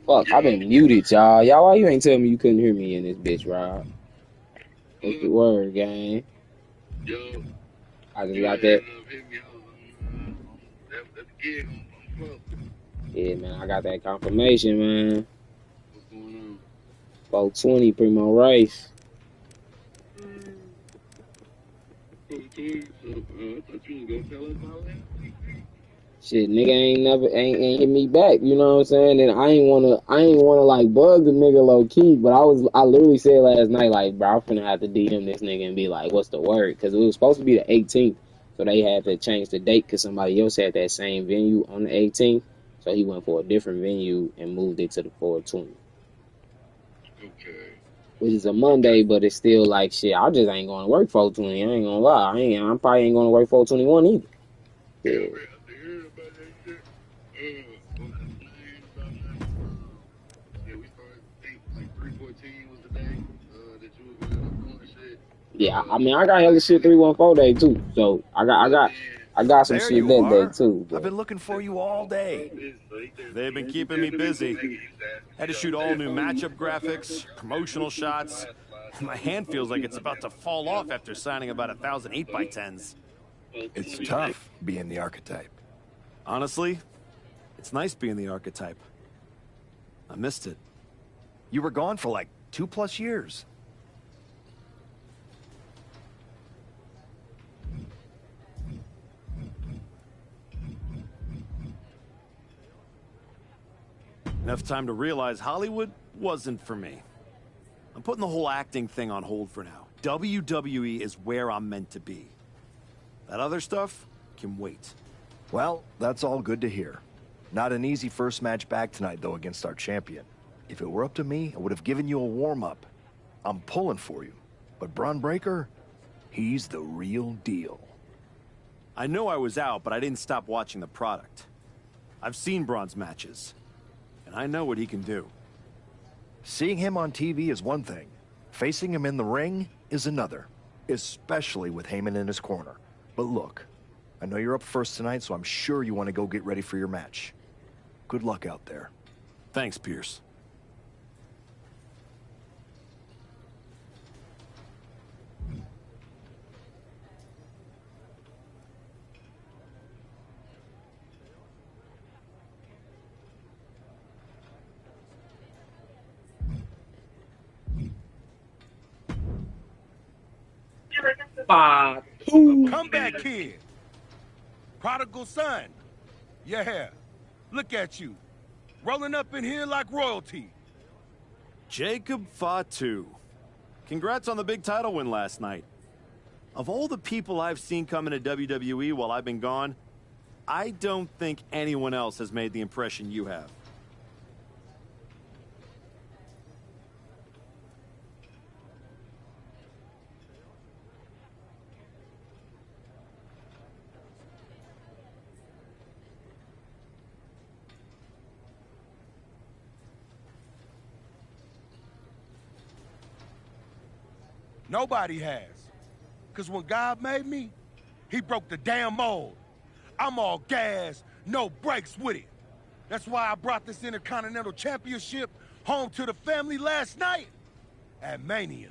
Fuck, I've been muted, y'all. Y'all, why you ain't tell me you couldn't hear me in this bitch, Rob? What's the word, gang? Yo, I just got that. Yeah, man, I got that confirmation, man. What's going on? 420, Primo Rice. I thought you was gonna tell us about last week. Shit, nigga ain't hit me back, you know what I'm saying? And I ain't wanna like bug the nigga low key, but I literally said last night, like, bro, I'm finna have to DM this nigga and be like, what's the word? Because it was supposed to be the 18th, so they had to change the date because somebody else had that same venue on the 18th, so he went for a different venue and moved it to the 420. Okay. Which is a Monday, but it's still like shit. I just ain't going to work 420. I ain't gonna lie. I probably ain't going to work 421 either. Yeah, man, I heard about that shit. What's his name? Yeah, we started to think like 314 was the day that you was gonna end up doing shit. Yeah, I mean, I got hella shit 314 day too. So I got some There shit you that day are. too. I've been looking for you all day. They've been keeping me busy. Had to shoot all new matchup graphics, promotional shots. My hand feels like it's about to fall off after signing about 1,000 8x10s. It's tough being the archetype. Honestly, it's nice being the archetype. I missed it. You were gone for like 2+ years. Enough time to realize Hollywood wasn't for me. I'm putting the whole acting thing on hold for now. WWE is where I'm meant to be. That other stuff can wait. Well, that's all good to hear. Not an easy first match back tonight, though, against our champion. If it were up to me, I would have given you a warm-up. I'm pulling for you. But Braun Breaker, he's the real deal. I know I was out, but I didn't stop watching the product. I've seen Braun's matches, and I know what he can do. Seeing him on TV is one thing. Facing him in the ring is another. Especially with Heyman in his corner. But look, I know you're up first tonight, so I'm sure you want to go get ready for your match. Good luck out there. Thanks, Pierce. Come back, kid. Prodigal son. Yeah. Look at you. Rolling up in here like royalty. Jacob Fatu. Congrats on the big title win last night. Of all the people I've seen come into WWE while I've been gone, I don't think anyone else has made the impression you have. Nobody has. Because when God made me, he broke the damn mold. I'm all gas, no brakes with it. That's why I brought this Intercontinental Championship home to the family last night at Mania.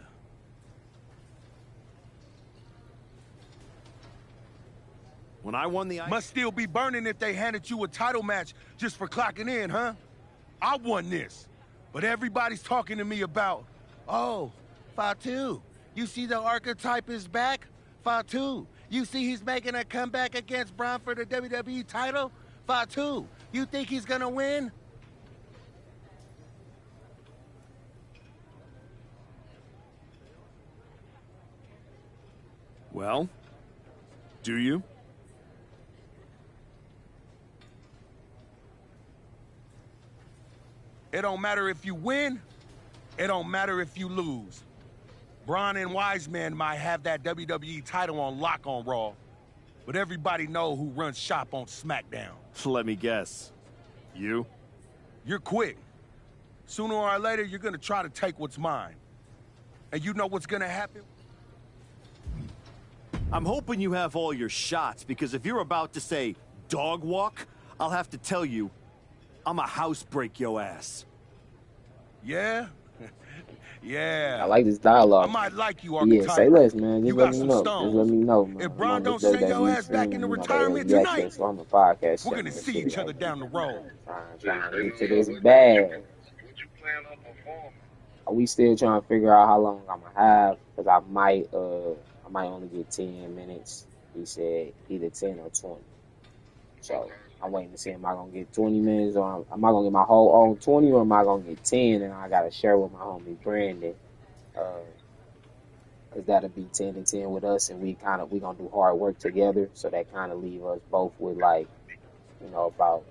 When I won the... Must still be burning if they handed you a title match just for clocking in, huh? I won this. But everybody's talking to me about, oh, Fatu, you see the archetype is back? Fatu, you see he's making a comeback against Braun for the WWE title? Fatu, you think he's gonna win? Well, do you? It don't matter if you win, it don't matter if you lose. Braun and Wiseman might have that WWE title on lock on Raw, but everybody know who runs shop on SmackDown. Let me guess. You? You're quick. Sooner or later, you're gonna try to take what's mine. And you know what's gonna happen? I'm hoping you have all your shots, because if you're about to say dog walk, I'll have to tell you, I'm a house break yo ass. Yeah? Yeah. I like this I dialogue. might like you, Yeah, say archetype. less, man. You Just let got me some know. Just let stones. me know, man. If I'm Bron on this don't send your WWE ass back into stream, the retirement early tonight, access, so I'm a podcast we're channel gonna and see shit each like other down the road. trying to get to this bag. What you plan on performing? We still trying to figure out how long I'm gonna have, because I might only get 10 minutes. He said either 10 or 20. So I'm waiting to see, am I gonna get 20 minutes, or am I gonna get my whole own 20, or am I gonna get 10 and I gotta share with my homie Brandon, because that'll be 10 and 10 with us, and we gonna do hard work together. So that kind of leave us both with like, about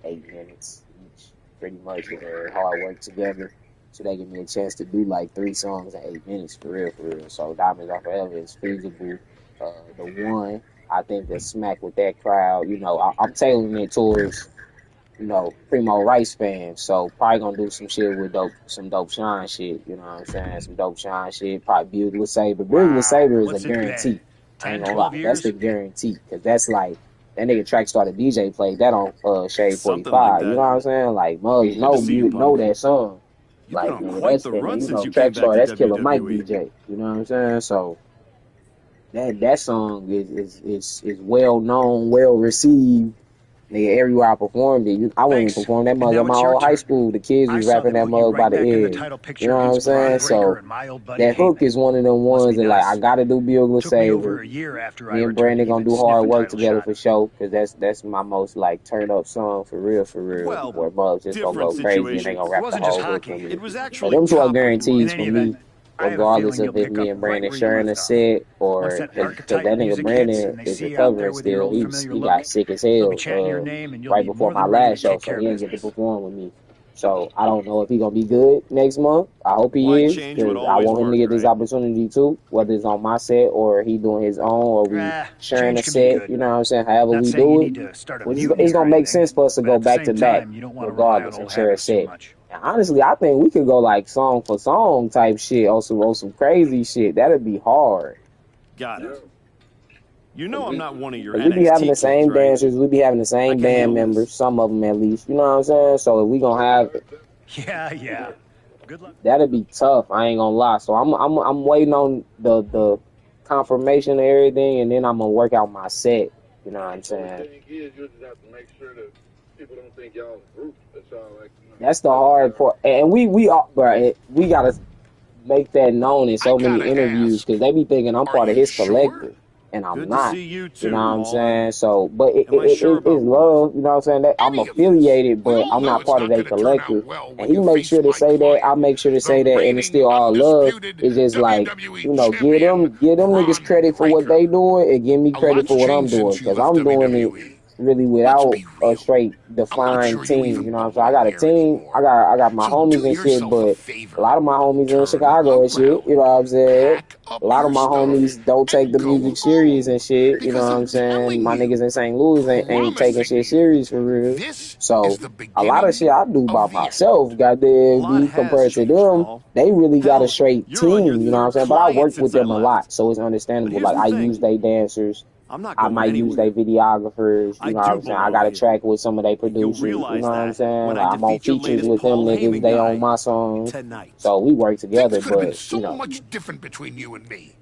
8 minutes each, pretty much, with hard work together. So they give me a chance to do like 3 songs in 8 minutes, for real, for real. So Diamonds Are Forever is feasible. The one, I think, that smack with that crowd, I'm tailoring it towards, Primo Rice fans. So probably gonna do some shit with some dope shine shit, you know what I'm saying? Some dope shine shit, probably Bugler Saber. Bugler Saber is a What's it guarantee. been? I ain't 10, gonna 12 lie. That's years? the guarantee. Because that's like, that nigga Track Starter DJ played that on Shade Something 45. like You that. know what I'm saying? Like, mugs Good to see you, know punk. that song. You've been Like, on nigga, quite that's the that, run since you Track came back Star, to that's Killer Mike WWE. DJ. You know what I'm saying? So that song is well known, well received. Nigga, everywhere I performed it, I wouldn't even Thanks. perform that And mug now at my it's your old high turn. school. The kids I was saw rapping that that put you mug by right the back in the end. title You picture know what I'm against saying? Braun So Breaker and my old buddy that hook Heyman. is one of them Must ones be that, like, nice. I gotta do Bugler Took me over Saber. a year after I Me and returned Brandon to gonna even do sniff hard a work title together shot. for sure, because that's my most, like, turn up song for real, Well, where mugs just gonna different go crazy and they situation. gonna It rap the wasn't just whole hook for hockey. me. It was So actually them two are coppling In guarantees any for event, me, I have a regardless feeling of you'll if pick me up and right Brandon where you sharing a left off. set, Once or that because archetype that nigga music hits Brandon and they is see you out there recovering with your still. old familiar He look, got sick as they'll hell be chanting your name and you'll right be before more my than ready to last show, take so care he of didn't get to business. perform with me. So I don't know if he gonna be good next month. I hope he Why is, change what because I always want him to worked, get this right? opportunity too, whether it's on my set or he doing his own, or we sharing a Change can be set. good. You know what I'm saying? However Not we saying you do it, need to start a which mutiny it's or gonna make anything, sense for us to but go at the back to same back time, you don't want to rely on regardless old and share a habits too set. much. And honestly, I think we could go like song for song type shit, on some crazy shit. That'd be hard. Got it. You Cause know I'm not one of your we be having NXT the kids, same right? dancers, we be having the I same can band handle members, this. some of them at least. You know what I'm saying? So if we gonna have, Yeah. Good luck. that'd be tough. I ain't gonna lie. So I'm waiting on the confirmation of everything, and then I'm gonna work out my set. You know what I'm The saying? only thing is, you just have to make sure that people don't think y'all a group. That's all, like, That's the hard part, and we all, bro, we gotta make that known in so many interviews, because they be thinking I'm part of his collective, and I'm Good to not. see you You too, know what I'm Paul. saying? So, but Am I sure it's about what? love. You know what I'm saying? That I'm affiliated, but I'm not part of their collective. And he makes sure to say that. I make sure to say that, and it's still all love. It's just like, give them niggas credit for what they doing, and give me credit for what I'm doing, because I'm doing it really without a straight defined team. You know what I'm saying? I got a team. I got my homies and shit, but a lot of my homies in Chicago and shit. You know what I'm saying? A lot of my homies don't take the music serious and shit. You know what I'm saying? My niggas in St. Louis ain't taking shit serious for real. So a lot of shit I do by myself, A goddamn, lot be has compared to changed, them. Paul. They really got a Hell, straight you're on your team, you know what I'm third saying? But I client work since with I them a lot, left. so it's But understandable. here's Like, the I use thing. they dancers. I'm not I going might use their anywhere. videographers, I you know what do I'm saying? I belong got a here. track with some of their And you'll producers, you know realize what I'm that saying? when I Like, I'm on defeat your features latest with them Paul niggas, Heyman they on guy my songs. tonight. So we work together, Things could have been but, so much different between you and me.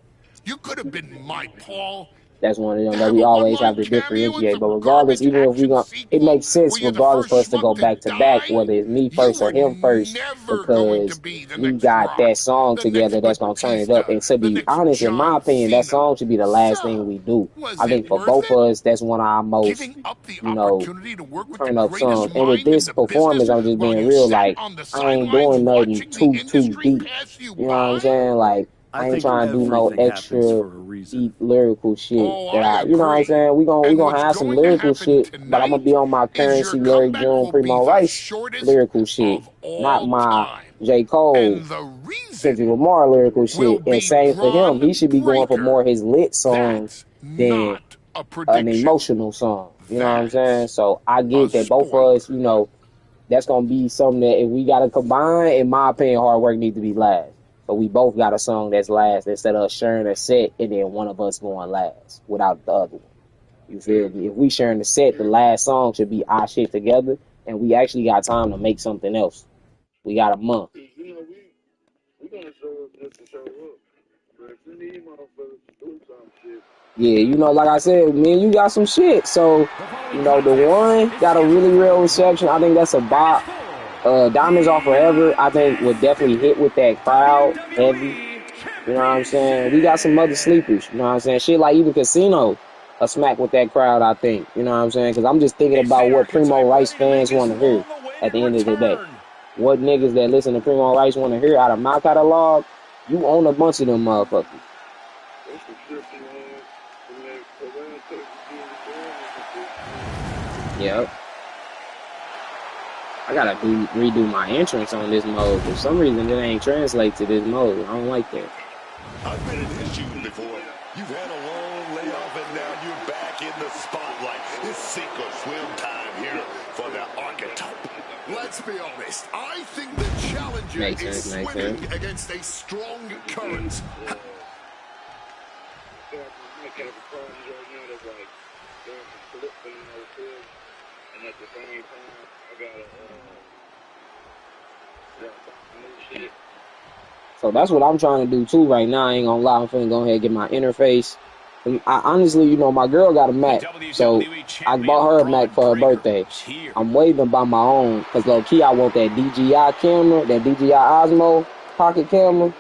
You could have been my Paul. that's one of them that Have we a always one-line have to cameo in differentiate. But some regardless, garbage even if we action going it sequel makes sense where you're the regardless for first us to schmuck go to back to back, die. whether it's me You first or were him first, never going to because be the we next got that Rock, song the next together that's gonna turn it up. Batista, And to the be next honest, in my John opinion, that Cena. song should be the last thing So, we do. was I think it for worth both it? of us, that's one of our most, Giving up the you know, opportunity to work with the turn up greatest songs. And with mind in this the business performance, I'm just while being you real. sat Like, on the I ain't sidelines doing nothing watching the too industry deep. pass you You know what I'm by? saying? Like, I I ain't think trying to do no everything happens extra for a reason. deep lyrical shit Oh, that I you know what I'm agree. saying? We And gonna what's have some going to lyrical happen shit, but I'm gonna be tonight on my is your currency Larry comeback June will be Primo the Rice shortest lyrical shit, of not all my time. J. Cole, And the reason Kendrick Lamar lyrical will shit. And be same for him. He Braun should be going for more Breaker. of his lit songs That's than not a an prediction. emotional song. You know what I'm saying? That's So I a get that both of spoiler. us, that's gonna be something that if we gotta combine, in my opinion, hard work needs to be last. So we both got a song that's last instead of us sharing a set and then one of us going last without the other one. You feel me? If we sharing the set, the last song should be our shit together, and we actually got time to make something else. We got a month. You know, we gonna show up just to show up. But if you need motherfuckers to do some shit. Yeah, you know, like I said, man, you got some shit. So, you know, the one got a really real reception. I think that's a bop. Diamonds Are Forever, I think, would definitely hit with that crowd heavy. You know what I'm saying? We got some other sleepers. You know what I'm saying? Shit like even Casino, a smack with that crowd, I think. You know what I'm saying? Because I'm just thinking about what Primo Rice fans want to hear at the end of the day. What niggas that listen to Primo Rice want to hear out of my catalog, you own a bunch of them motherfuckers. That's the shit from that around Texas. Yep. I gotta redo my entrance on this mode. For some reason, it ain't translate to this mode. I don't like that. I've been in his shoes before. You've had a long layoff, and now you're back in the spotlight. It's sink or swim time here for the archetype. Let's be honest. I think the challenger is swimming against a strong current. I might have a problem right now that's like doing some flipping in those fields, and at the same time, I gotta some new shit. So that's what I'm trying to do too right now. I ain't gonna lie, I'm finna go ahead and get my interface. And I honestly, you know, my girl got a Mac, so I bought her a Mac for her birthday. I'm waiting to buy my own, because low key I want that DJI camera, that DJI Osmo pocket camera.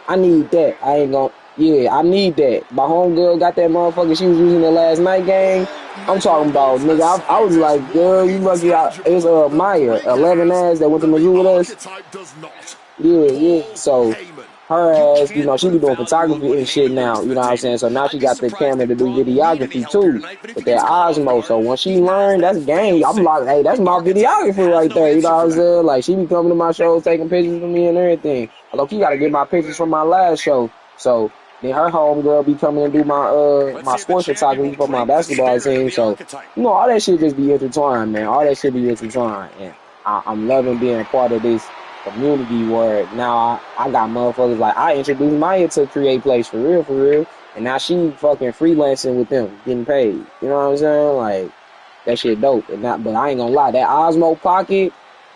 I need that. I ain't gonna, yeah, I need that. My homegirl got that motherfucker, she was using it last night game. I'm talking about, nigga, I was like, girl, you lucky. It was Maya, 11 ass that went to Mizzou with us. Yeah. So her ass, you know, she be doing photography and shit now, you know what I'm saying? So now she got the camera to do videography too with that Osmo. So once she learned, that's game. I'm like, hey, that's my videographer right there, you know what I'm saying? Like, she be coming to my shows, taking pictures of me and everything. Although she gotta get my pictures from my last show. So then her homegirl be coming and do my sports photography for my basketball team. So, you know, all that shit just be intertwined, man. All that shit be intertwined. And I'm loving being a part of this community where now I got motherfuckers like, I introduced Maya to Create Place for real, and now she fucking freelancing with them, getting paid. You know what I'm saying? Like, that shit dope. But I ain't gonna lie, that Osmo Pocket,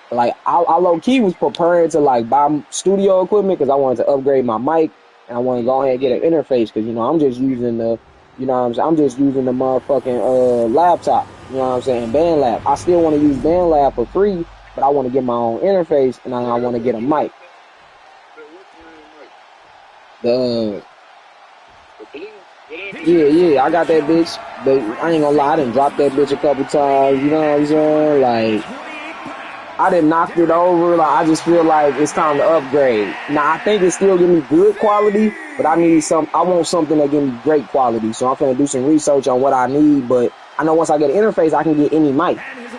like, I low key was preparing to like buy studio equipment because I wanted to upgrade my mic and I want to go ahead and get an interface because, you know, I'm just using the, you know what I'm saying, I'm just using the motherfucking laptop. You know what I'm saying? BandLab. I still want to use BandLab for free, but I want to get my own interface, and I want to get a mic. Yeah, I got that bitch, but I ain't gonna lie, I done dropped that bitch a couple times, you know what I'm saying? Like, I done knocked it over, like, I just feel like it's time to upgrade. Now, I think it's still giving me good quality, but I want something that give me great quality, so I'm finna do some research on what I need, but I know once I get an interface, I can get any mic.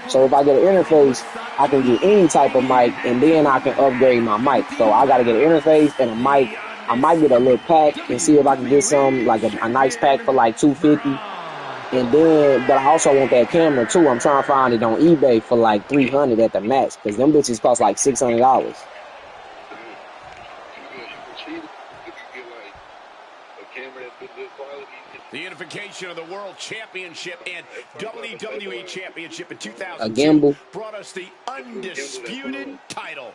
So if I get an interface, I can get any type of mic, and then I can upgrade my mic. So I got to get an interface and a mic. I might get a little pack and see if I can get some, like a nice pack for like $250. And then, but I also want that camera too. I'm trying to find it on eBay for like $300 at the max, because them bitches cost like $600. The unification of the World Championship and WWE Championship in 2002 a gimbal brought us the undisputed title.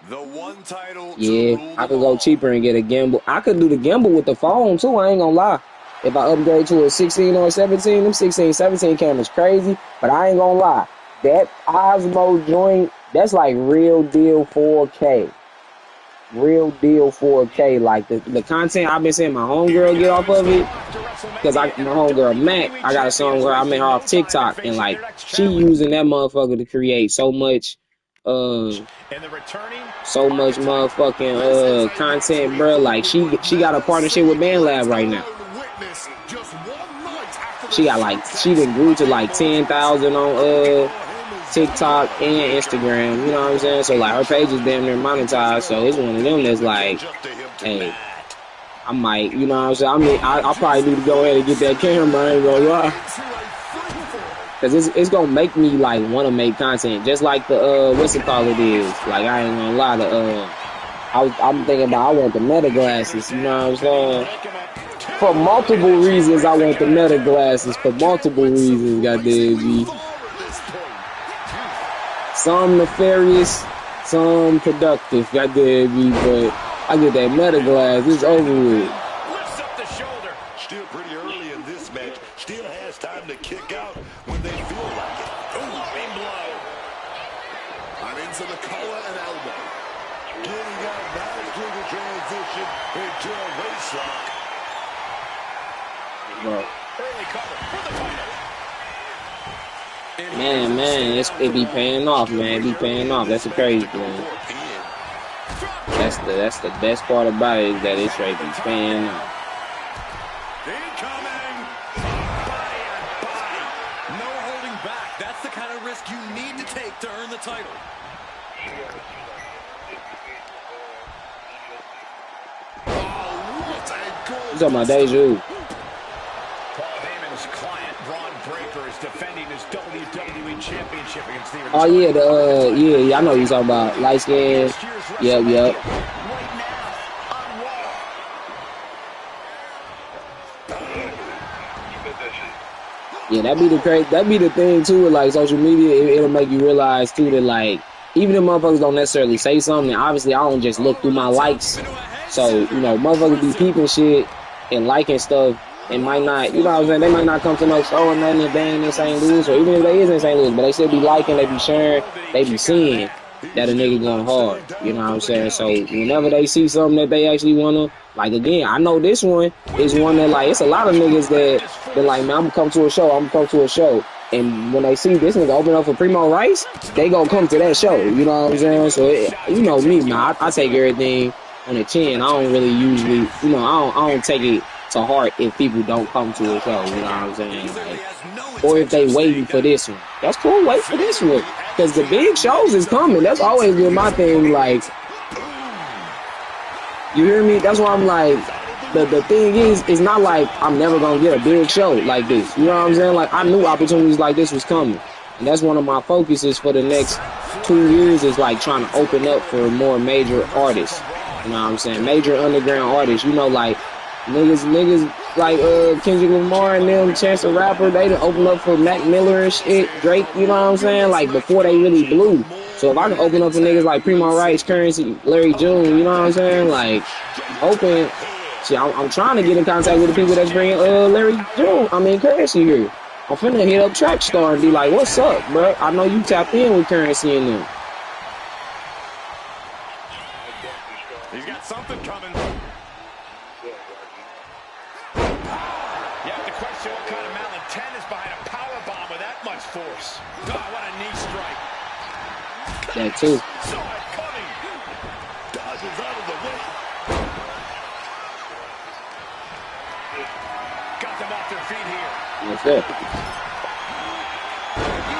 The one title. Yeah, I could go cheaper and get a gimbal. I could do the gimbal with the phone too, I ain't gonna lie. If I upgrade to a 16 or a 17, them 16, 17 cameras crazy, but I ain't gonna lie. That Osmo joint, that's like real deal 4K. Real deal 4K. Like the content I've been seeing my homegirl get off of it, because my homegirl Mac, I got a song where I met her off TikTok, and like she using that motherfucker to create so much motherfucking content, bro. Like she got a partnership with BandLab right now. She done grew to like 10,000 on TikTok and Instagram, you know what I'm saying? So like her page is damn near monetized, so it's one of them that's like, hey, I might, you know what I'm saying? I mean, I probably need to go ahead and get that camera, I ain't gonna lie. Cause it's gonna make me like want to make content, just like the what's it called is. Like I ain't gonna lie, I'm thinking about I want the Meta glasses, you know what I'm saying? For multiple reasons, I want the Meta glasses. For multiple reasons, goddamn me. Some nefarious, some productive, goddamn me, but I get that meta glass, it's over with. Lifts up the shoulder. Still pretty early in this match. Still has time to kick out when they feel like it. Big blow. And into the collar and elbow. Getting out nicely to transition into a waist lock. Bro. Early cover for the title. Man, it be paying off, man. It be paying off. That's the crazy thing. That's the best part about it is that it's straight be paying off. Incoming. Body on body. No holding back. That's the kind of risk you need to take to earn the title. Oh, what a goal. You talking about Deja? Defending his WWE Championship against the Oh yeah, yeah, I know you talking about light skin. Yep. right now on Raw. Yeah, that be the thing too with like social media. It'll make you realize too that like even if motherfuckers don't necessarily say something, obviously I don't just look through my likes. So, you know, motherfuckers be peeping shit and liking stuff. And might not, you know what I'm saying, they might not come to no show or nothing if they ain't in St. Louis, or even if they is in St. Louis, but they still be liking, they be sharing, they be seeing that a nigga going hard, you know what I'm saying? So whenever they see something that they actually wanna, like again, I know this one is one that like, it's a lot of niggas that like, man, I'm gonna come to a show, and when they see this nigga open up for Primo Rice, they gonna come to that show, you know what I'm saying? So, you know me, man, I take everything on the chin. I don't really usually, you know, I don't take it to heart if people don't come to a show, you know what I'm saying? Like, or if they waiting for this one. That's cool, wait for this one. Because the big shows is coming. That's always been my thing, like, you hear me? That's why I'm like, the thing is, it's not like I'm never going to get a big show like this. You know what I'm saying? Like, I knew opportunities like this was coming. And that's one of my focuses for the next 2 years is like trying to open up for more major artists. You know what I'm saying? Major underground artists, you know, like, niggas like Kendrick Lamar and them, Chance the Rapper, they done open up for Mac Miller and shit, Drake, you know what I'm saying? Like before they really blew. So if I can open up for niggas like Primo Rice, Currency, Larry June, you know what I'm saying? Like open, see, I'm trying to get in contact with the people that's bringing Larry June, Currency here. I'm finna hit up Trackstar and be like, what's up, bro? I know you tapped in with Currency and them. He's got something coming. What kind of malintent is behind a powerbomb with that much force? God, what a knee strike. That too. Saw it coming. Dodges out of the way. Got them off their feet here. That's it. You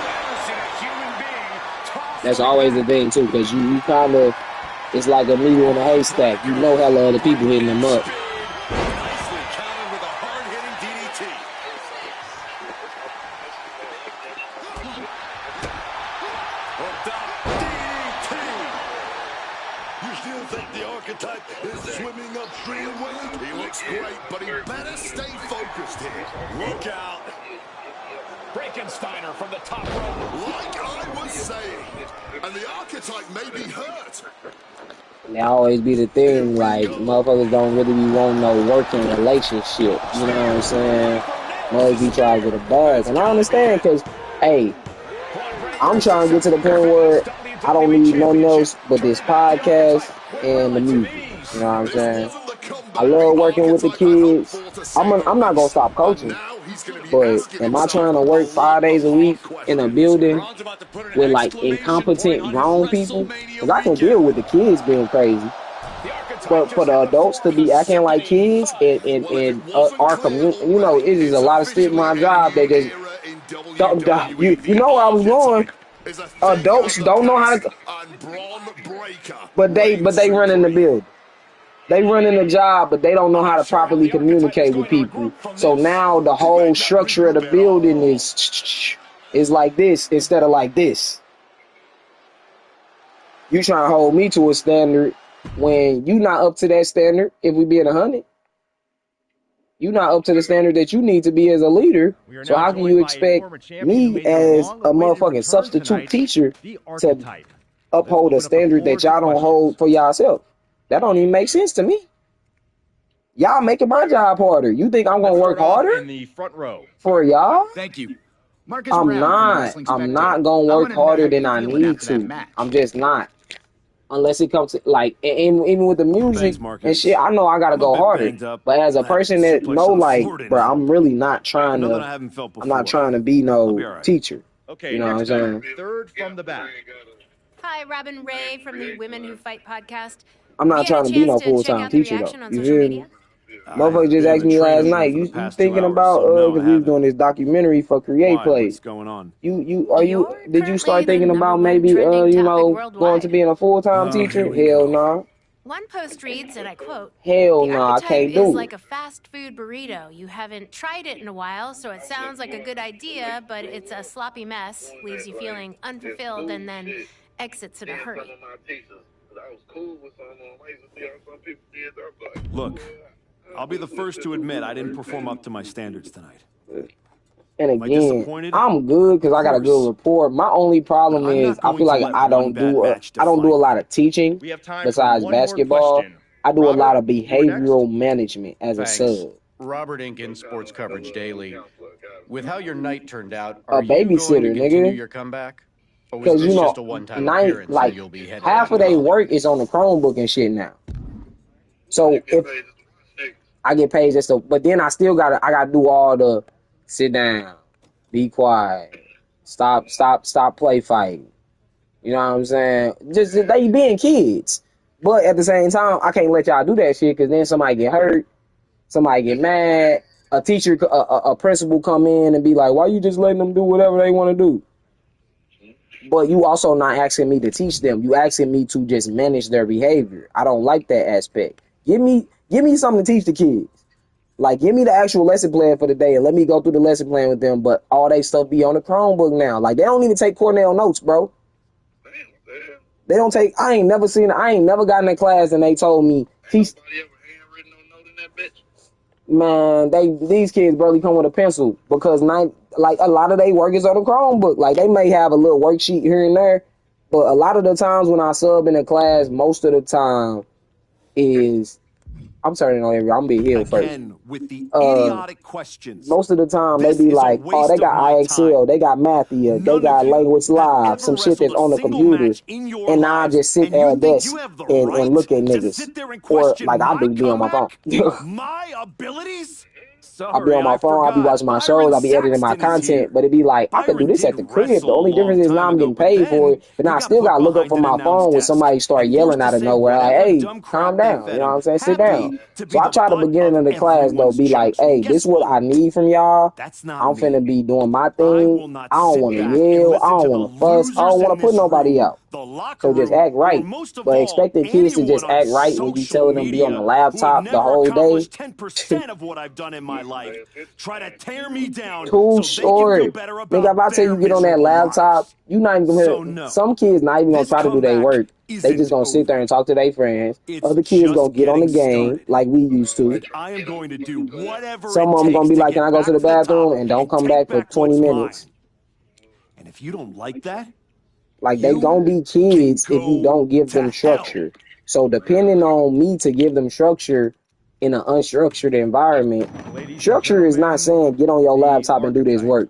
ever seen a human being toss? That's always the thing too, because you kind of, it's like a needle in a haystack. You know hella other people hitting them up. Nicely countered with a hard-hitting DDT. You still think the archetype is swimming upstream with him? He looks great, but he better stay focused here. Look out. Frankensteiner from the top rope. Like I was saying, and the archetype may be hurt. That always be the thing, like, motherfuckers don't really be wanting no working relationship, you know what I'm saying? Motherfuckers be trying to get a buzz, and I understand, because, hey, I'm trying to get to the point where I don't need nothing else but this podcast and the music, you know what I'm saying? I love working with the kids. I'm not going to stop coaching, but am I trying to work 5 days a week in a building with, like, incompetent grown people? Because I can deal with the kids being crazy. But for the adults to be acting like kids and our community, you know, it is a lot of shit in my job that just, you know where I was going. Adults don't know how to, but they run in the building. They run in the job, but they don't know how to properly communicate with people. So now the whole structure of the building is like this instead of like this. You trying to hold me to a standard when you not up to that standard. If we being 100, you not up to the standard that you need to be as a leader. So how can you expect me as a motherfucking substitute teacher to uphold a standard that y'all don't hold for yourself. That don't even make sense to me. Y'all making my job harder. You think I'm gonna work harder in the front row for y'all? Thank you. Marcus I'm Brown from not. Wrestling I'm Spectator. not gonna I work wanna know harder how than you're I feeling need after that to. match. I'm just not. Unless it comes to like, and even with the music Thanks, Marcus. and shit, I know I gotta I'm a go bit harder. banged up. But as a I had person that suplex know, on the like, floor bro, tonight. I'm really not trying Know that to. I haven't felt I'm not before. trying to be I'll be no all right. teacher. Okay, You know what I'm next saying? up, third from the back. Hi, Robin Ray from the Women Who Fight podcast. I'm Have not you had trying a to be chance no to full check time out the teacher though. reaction on You social feel media? me? Motherfucker just asked me last night. You thinking about because we was doing this documentary for Create Play. What's going on? Did you start thinking about maybe you know going to being a full time teacher? Hell no. One post reads, and I quote, Hell "The no, I archetype can't is do like it. a fast food burrito. You haven't tried it in a while, so it sounds like a good idea, but it's a sloppy mess, leaves you feeling unfulfilled, and then exits in a hurry." Look, I'll be the first to admit I didn't perform up to my standards tonight. And Am I again, disappointed? I'm good because I got a good rapport. My only problem But I'm is not I going feel to like let I one don't bad do match I don't do a define lot of teaching We have time besides for one more basketball. question. I do a lot of Robert, you were next? behavioral management as a Thanks. sub. Robert Inkin, Sports Coverage Daily. With how your night turned out, A are you going to babysitter, continue nigga. your comeback? Or was Because this you know, just a one-time appearance and you'll be headed half back of to their Hollywood? work is on the Chromebook and shit now. So if I get paid just so, but then I still I gotta do all the sit down, be quiet, stop play fighting. You know what I'm saying? Just they being kids. But at the same time, I can't let y'all do that shit because then somebody get hurt, somebody get mad, a teacher, a principal come in and be like, why you just letting them do whatever they want to do? But you also not asking me to teach them. You asking me to just manage their behavior. I don't like that aspect. Give me something to teach the kids. Like, give me the actual lesson plan for the day and let me go through the lesson plan with them. But all they stuff be on the Chromebook now. Like, they don't even take Cornell notes, bro. They don't take. I ain't never gotten in class and they told me teach. Man, these kids barely come with a pencil because like a lot of their work is on the Chromebook. Like, they may have a little worksheet here and there, but a lot of the times when I sub in a class, most of the time is I'm turning on every. I'm gonna be healed first. Again, with the idiotic questions. Most of the time This they be is a like, oh, they waste got of my IXL, time. they got Mathia, they None got of you Language have Live, ever some shit that's wrestled a on the single computer, match in your and now I lives, just sit and at you a think desk you have the and right look at to niggas. sit there and Or question like I my be on my phone. comeback? My abilities? I'll be Sorry, on my I phone, I'll be forgot. watching my shows, Byron I'll be editing my Saxton is here. content, but it'd be like, I could do Byron this at did the crib. The wrestle a only difference long is now time I'm ago, getting but paid for then it. But now he I got still put gotta look up behind from an my announce phone when desk somebody start and yelling forced to out of say nowhere, like, whatever hey, dumb calm crap they down. fed You know what him. I'm saying? Sit down. Happy to be So I the try to butt beginning of of the class though, everyone's be like, jokes. hey, this Guess is what what? I need from y'all. That's not I'm me. finna be doing my I thing. will not I don't sit want to back and yell. I listen to don't the want to fuss. I losers don't want in to put this nobody room, out. the locker So just room, act or right. most of But all, expecting kids to anyone just on act right when you social telling them be on the media who have laptop the never whole day, accomplished 10% of what I've done in my life. Try to tear me down too so they can feel short. better Nigga, if I about tell their you get on that miserable laptop, lives. you not even gonna So hear. no, Some kids not even gonna this try to do their comeback work. They just isn't gonna sit there over. and talk to their friends. It's Other kids gonna just get on the getting game started. like we used to. And I am going to do whatever Some it of them gonna takes be to like, "Can get I go to back the to the bathroom?" top and don't and come take back for back 20 what's mine. minutes. And if you don't like that, Like, they you gonna be can kids if you go don't give to them hell. structure. So depending on me to give them structure in an unstructured environment, structure is not saying get on your laptop and do this work.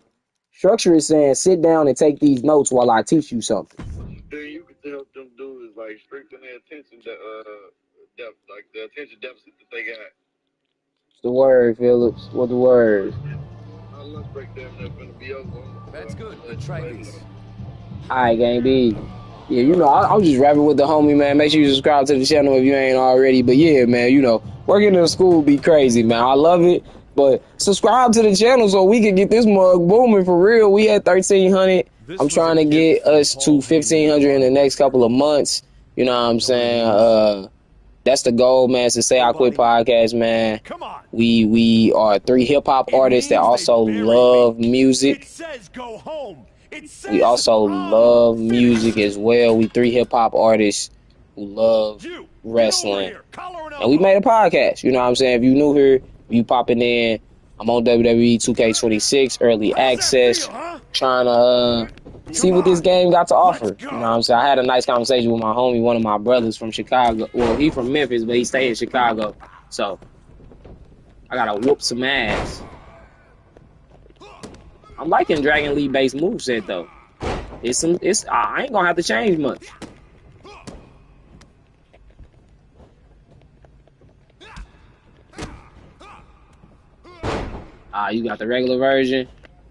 Structure is saying sit down and take these notes while I teach you something. Then you can help them do is like strengthen their attention depth, like the attention deficit that they got. What's the word, Phillips? What the word? Our lunch break damn near finna be over. That's good, but try this. Alright, Gang B. Yeah, you know, I'm just rapping with the homie, man. Make sure you subscribe to the channel if you ain't already. But yeah, man, you know, working in the school be crazy, man. I love it. But subscribe to the channel so we can get this mug booming for real. We at 1,300. I'm trying to get us to 1,500 in the next couple of months. You know what I'm saying? That's the goal, man. To say I quit podcast, man. We are three hip hop artists that also love music. It says go home. It says We also love music as well. We three hip hop artists who love wrestling. And we made a podcast. You know what I'm saying? If you new here, if you popping in, I'm on WWE 2K26 early access. Trying to see what this game got to offer. You know what I'm saying? I had a nice conversation with my homie, one of my brothers from Chicago. Well, he from Memphis, but he stayed in Chicago. So I gotta whoop some ass. I'm liking Dragon League based moveset though. I ain't gonna have to change much. You got the regular version.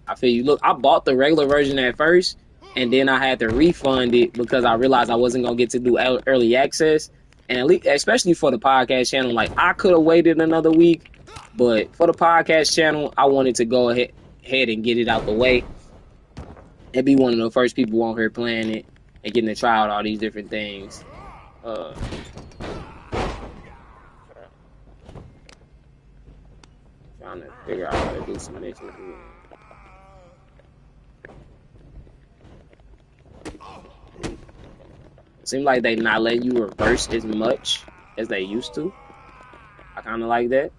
I feel you. Look, I bought the regular version at first, and then I had to refund it because I realized I wasn't gonna get to do early access. And at least, especially for the podcast channel, like I could have waited another week, but for the podcast channel, I wanted to go ahead and get it out the way and be one of the first people on here playing it and getting to try out all these different things. Trying to figure out how to do some missions. It seems like they not letting you reverse as much as they used to. I kind of like that.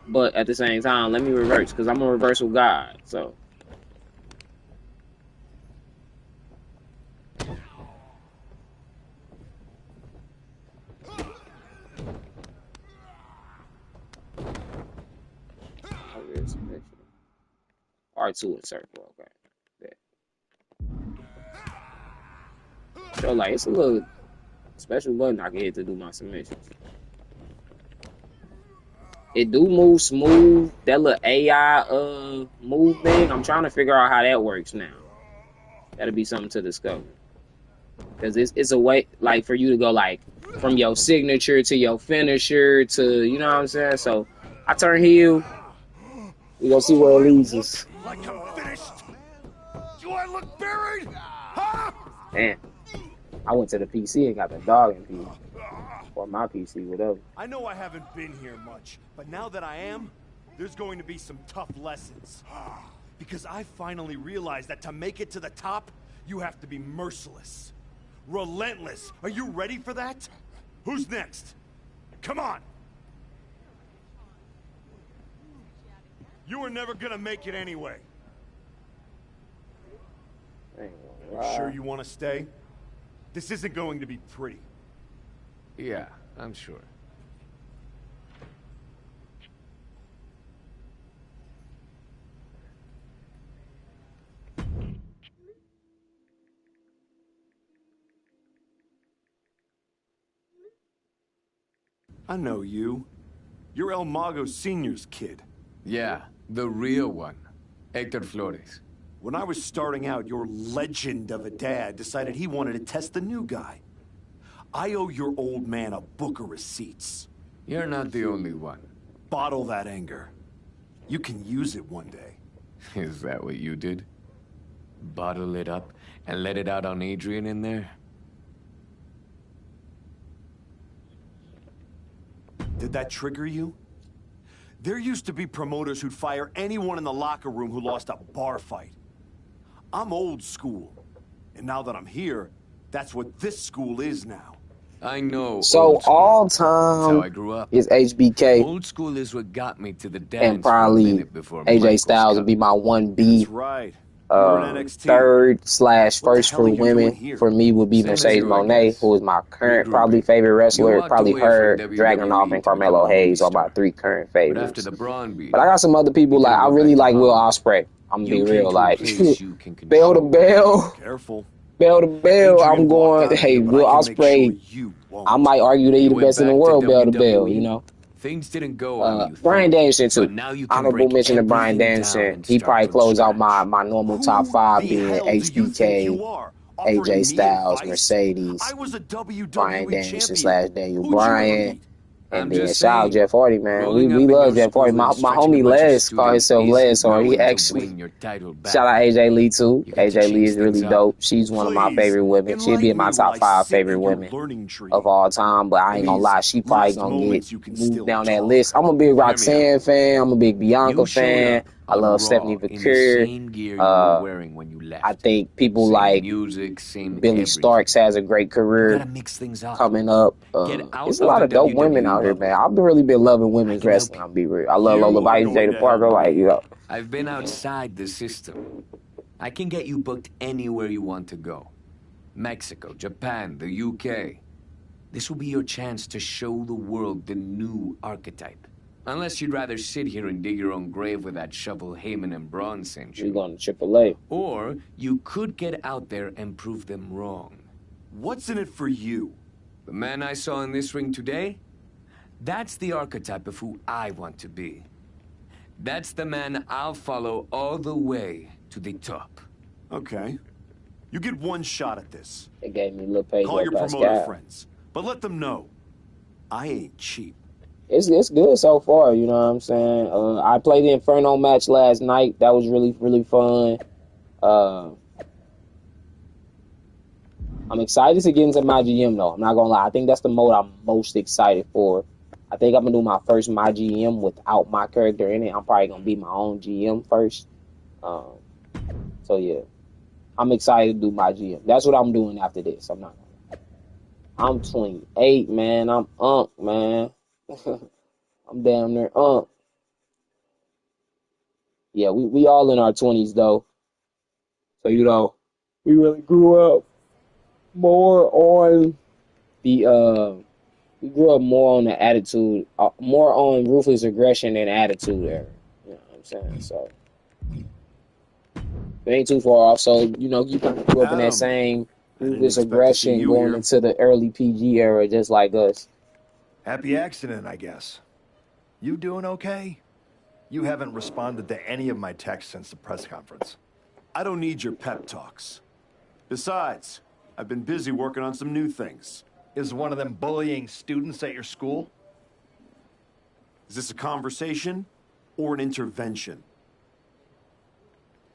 But at the same time, let me reverse, because I'm a reversal god, so. R2 and circle, okay. So like it's a little special button I can hit to do my submissions. It do move smooth. That little AI move thing, I'm trying to figure out how that works now. That'll be something to discover. Cause it's a way like for you to go like from your signature to your finisher to, you know what I'm saying? So I turn heel. We gonna see where it leads us. Like I'm finished. Do I look buried? Huh? Damn. I went to the PC and got the dog in PC. Or my PC, whatever. I know I haven't been here much, but now that I am, there's going to be some tough lessons. Because I finally realized that to make it to the top, you have to be merciless. Relentless. Are you ready for that? Who's next? Come on! You were never gonna make it anyway. You sure you want to stay? This isn't going to be pretty. Yeah, I'm sure. I know you. You're El Mago Sr.'s kid. Yeah, the real one. Hector Flores. When I was starting out, your legend of a dad decided he wanted to test the new guy. I owe your old man a book of receipts. You're not the only one. Bottle that anger. You can use it one day. Is that what you did? Bottle it up and let it out on Adrian in there? Did that trigger you? There used to be promoters who'd fire anyone in the locker room who lost a bar fight. I'm old school. And now that I'm here, that's what this school is now. I know. So all time how I grew up. is HBK. Old school is what got me to the dance. And probably AJ Styles would be my 1B. That's right. Third / first for women for me would be Mercedes Moné, who is my current probably favorite wrestler. Probably her, Dragunov, and Carmelo Hayes are my 3 current favorites. But I got some other people like I really like Will Ospreay. I'm gonna be real, like bell to bell. Careful. Bell to bell, I'm going. Hey, Will Ospreay. I might argue that he's the best in the world, bell to bell. You know. Things didn't go Brian Danielson too. Honorable mention to Brian Danielson. He probably closed out my normal top 5 being HBK, AJ Styles, Mercedes, Brian Danielson / Daniel Bryan. And then shout out Jeff Hardy, man. We love Jeff Hardy. My homie Les called himself Les, so he actually shout out AJ Lee too. AJ Lee is really dope. She's one of my favorite women. She'd be in my top 5 favorite women of all time. But I ain't gonna lie, she probably gonna get moved down that list. I'm a big Roxanne fan. I'm a big Bianca fan. I love Stephanie in the Vaquer. same gear you were wearing when you left. I think people same like music, same Billy everything. Starks has a great You career gotta mix things up. coming up. Get out There's a of lot the of dope women WWE out here, bubble. man. I've really been loving I women's can help wrestling. you. I'll be real. I love You Lola are Vice, going Jada to Parker, help like, me. you know. I've been outside the system. I can get you booked anywhere you want to go. Mexico, Japan, the UK. This will be your chance to show the world the new archetype. Unless you'd rather sit here and dig your own grave with that shovel Heyman and Braun sent you. We're going to AAA. Or you could get out there and prove them wrong. What's in it for you? The man I saw in this ring today, that's the archetype of who I want to be. That's the man I'll follow all the way to the top. Okay. You get one shot at this. They gave me Lil Pedro Call your Pascal. promoter friends, but let them know I ain't cheap. It's good so far, you know what I'm saying? I played the Inferno match last night. That was really, really fun. I'm excited to get into MyGm, though. I'm not going to lie. I think that's the mode I'm most excited for. I think I'm going to do my first MyGm without my character in it. I'm probably going to be my own GM first. So, yeah. I'm excited to do MyGm. That's what I'm doing after this. I'm not gonna lie. I'm 28, man. I'm man. I'm damn near Yeah, we all in our 20s, though. So, you know, we really grew up more on the we grew up more on the attitude, more on ruthless aggression and attitude era. You know what I'm saying? So it ain't too far off. So, you know, you kind of grew up in that same ruthless aggression going into the early PG era, just like us. Happy accident, I guess. You doing okay? You haven't responded to any of my texts since the press conference. I don't need your pep talks. Besides, I've been busy working on some new things. Is one of them bullying students at your school? Is this a conversation or an intervention?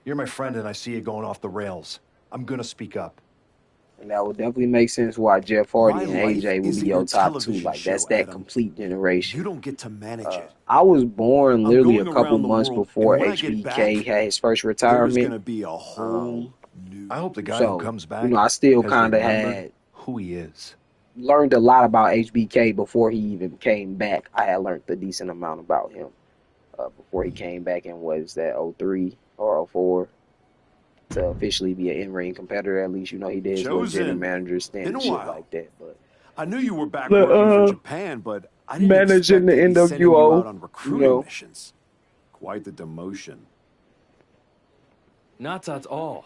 You're my friend and I see you going off the rails. I'm gonna speak up. And that would definitely make sense why Jeff Hardy and AJ would be your top two. Like, that's that complete generation. You don't get to manage it. I was born literally a couple months before when I HBK get back, had his first There's retirement. gonna be a whole new. I hope the guy So, who comes back, you know, I still has kind of remembered had who he is. learned a lot about HBK before he even came back. I had learned a decent amount about him before he came back in, was that 03 or 04 to officially be an in-ring competitor. At least, you know, he did his little general manager stint and shit like that. But I knew you were back working for Japan, but I didn't managing expect the to be sending you NWO, out on recruiting missions. Quite the demotion. Not at all.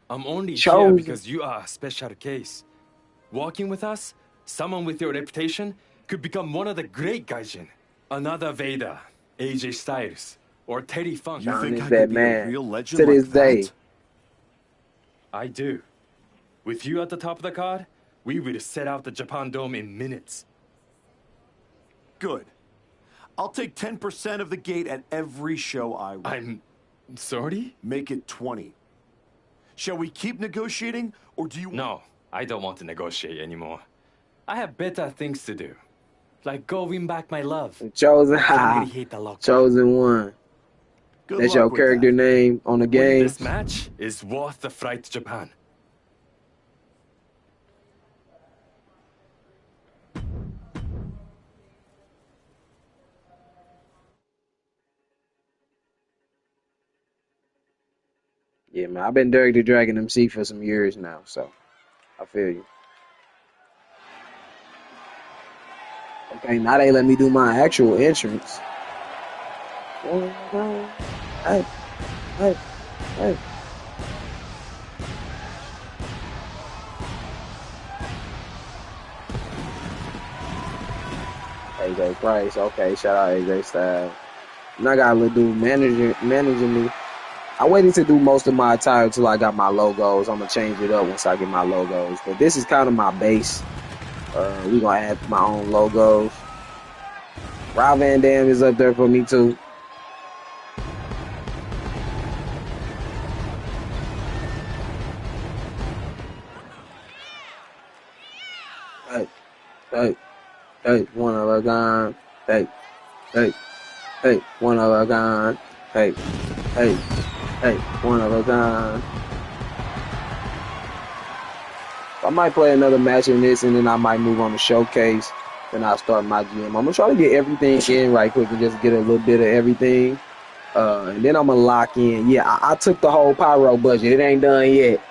I'm only here Chosen. because you are a special case. Working with us, someone with your reputation could become one of the great gaijin. Another Vader, AJ Styles, or Teddy Funk. You John think is I that could be man a real legend to like this day. that? I do. With you at the top of the card, we will set out the Japan Dome in minutes. Good. I'll take 10% of the gate at every show I run. I'm sorry? Make it 20. Shall we keep negotiating, or do you... No, I don't want to negotiate anymore. I have better things to do. Like go win back my love. Chosen, I really hate the lock. Chosen one. Good That's luck your with character that. name on the game. This match is worth the flight to Japan. Yeah, man, I've been Derek the Dragon MC for some years now, so I feel you. Okay, now they let me do my actual entrance. Hey, hey, hey. AJ Price, okay, shout out AJ Styles. And I got a little dude managing me. I waited to do most of my attire until I got my logos. I'm going to change it up once I get my logos. But this is kind of my base. We're going to add my own logos. Rob Van Dam is up there for me, too. Hey, one of a gun. Hey, one of a gun. Hey. Hey, hey, one at a time. I might play another match in this, and then I might move on to showcase. Then I'll start my GM. I'm gonna try to get everything in right quick and just get a little bit of everything. And then I'm gonna lock in. Yeah, I took the whole pyro budget. It ain't done yet.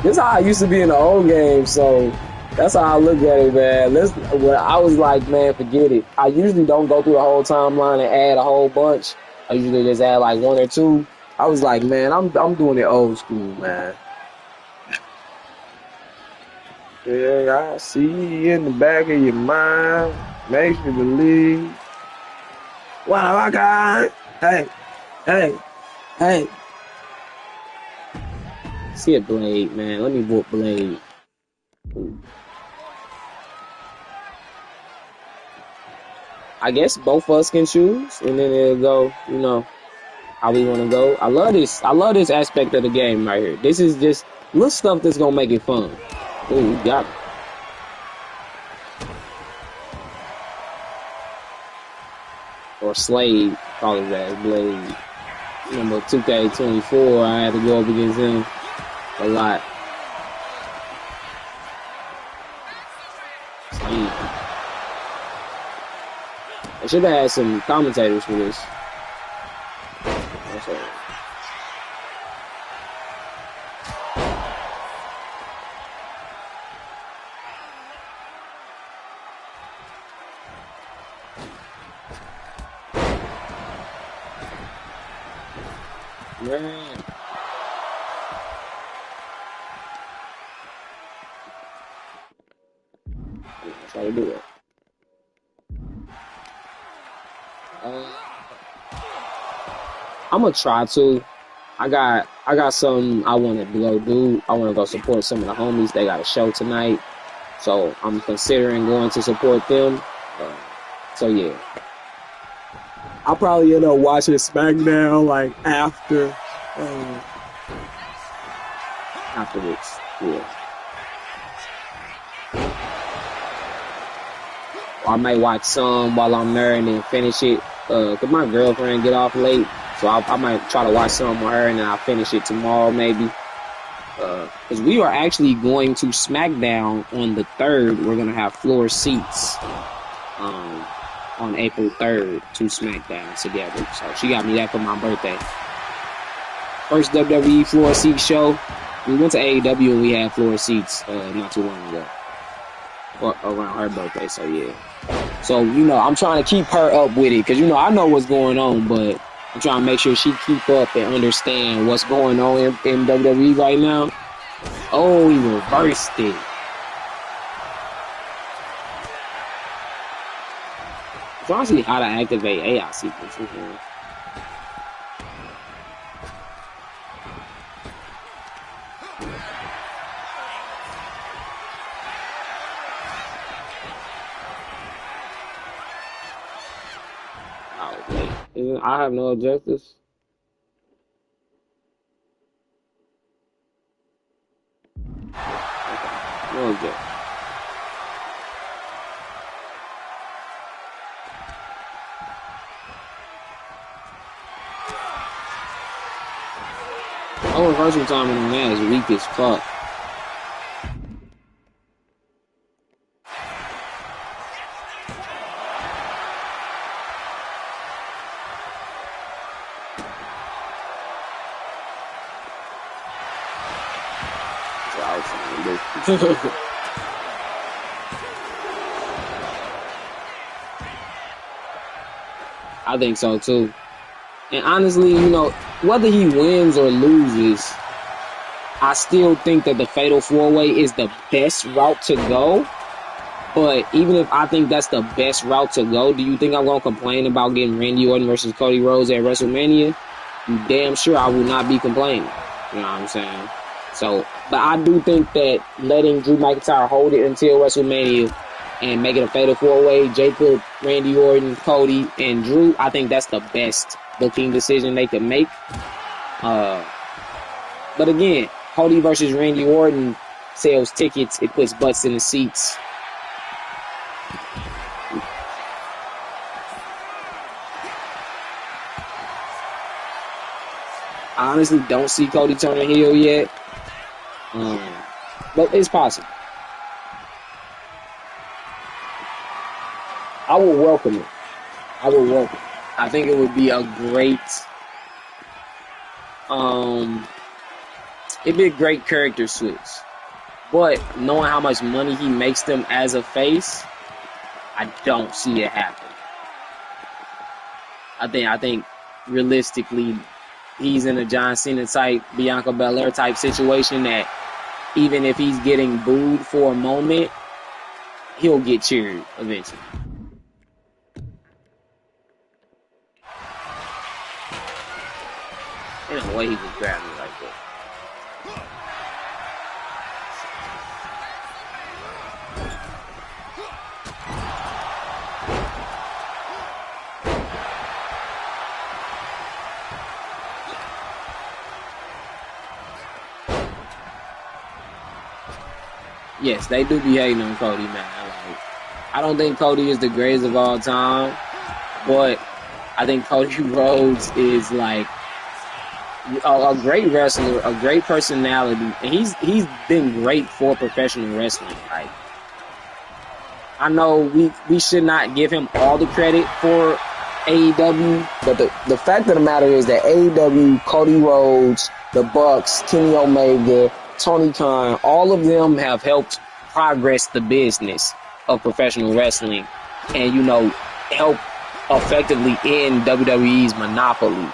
This is how I used to be in the old game, so that's how I look at it, man. Well, I was like, man, forget it. I usually don't go through the whole timeline and add a whole bunch. I usually just add like one or two. I was like, man, I'm doing it old school, man. Yeah, I see you in the back of your mind. Makes you believe. What have I got? Hey, hey, hey. See a Blade, man. Let me whoop Blade. Ooh. I guess both of us can choose, and then it'll go, you know, how we want to go. I love this. I love this aspect of the game right here. This is just little stuff that's gonna make it fun. Ooh, you got it. Or Slade, call his ass Blade. Number 2K24, I had to go up against him a lot. Slade. I should have had some commentators for this. That's all. Man. Try to do it. I'm gonna try to. I got something I want to go do. I want to go support some of the homies. They got a show tonight, so I'm considering going to support them. So yeah. I'll probably end up watching SmackDown like afterwards. Yeah. Or I might watch some while I'm there and then finish it. Cause my girlfriend get off late, so I might try to watch some with her and then I'll finish it tomorrow maybe. Cause we are actually going to SmackDown on the 3rd. We're gonna have floor seats. On April 3rd to SmackDown together. So she got me that for my birthday. First WWE floor seat show. We went to AEW and we had floor seats not too long ago. Or around her birthday, so yeah. So, you know, I'm trying to keep her up with it because, you know, I know what's going on, but I'm trying to make sure she keep up and understand what's going on in WWE right now. Oh, he reversed it. I'm trying to see how to activate AI sequences here. Oh, wait. I have no objectives. Okay. No objectives. Oh, reversal timing on that is weak as fuck. I think so too. And honestly, you know, whether he wins or loses, I still think that the Fatal 4-Way is the best route to go. But even if I think that's the best route to go, do you think I'm going to complain about getting Randy Orton versus Cody Rhodes at WrestleMania? You damn sure I will not be complaining. You know what I'm saying? So, but I do think that letting Drew McIntyre hold it until WrestleMania and make it a Fatal 4-Way, Jacob, Randy Orton, Cody, and Drew, I think that's the best booking decision they could make. But again, Cody versus Randy Orton sells tickets. It puts butts in the seats. I honestly don't see Cody turning heel yet. But it's possible. I would welcome it. I think it would be a great, it'd be a great character switch. But knowing how much money he makes them as a face, I don't see it happen. I think realistically, he's in a John Cena type, Bianca Belair type situation that even if he's getting booed for a moment, he'll get cheered eventually. In a way, he just grabbed me like that. Yes, they do be hating on Cody, man. Like, I don't think Cody is the greatest of all time, but I think Cody Rhodes is like a great wrestler, a great personality, and he's been great for professional wrestling. Like, I know we should not give him all the credit for AEW, but the fact of the matter is that AEW, Cody Rhodes, the Bucks, Kenny Omega, Tony Khan, all of them have helped progress the business of professional wrestling and, you know, help effectively end WWE's monopoly,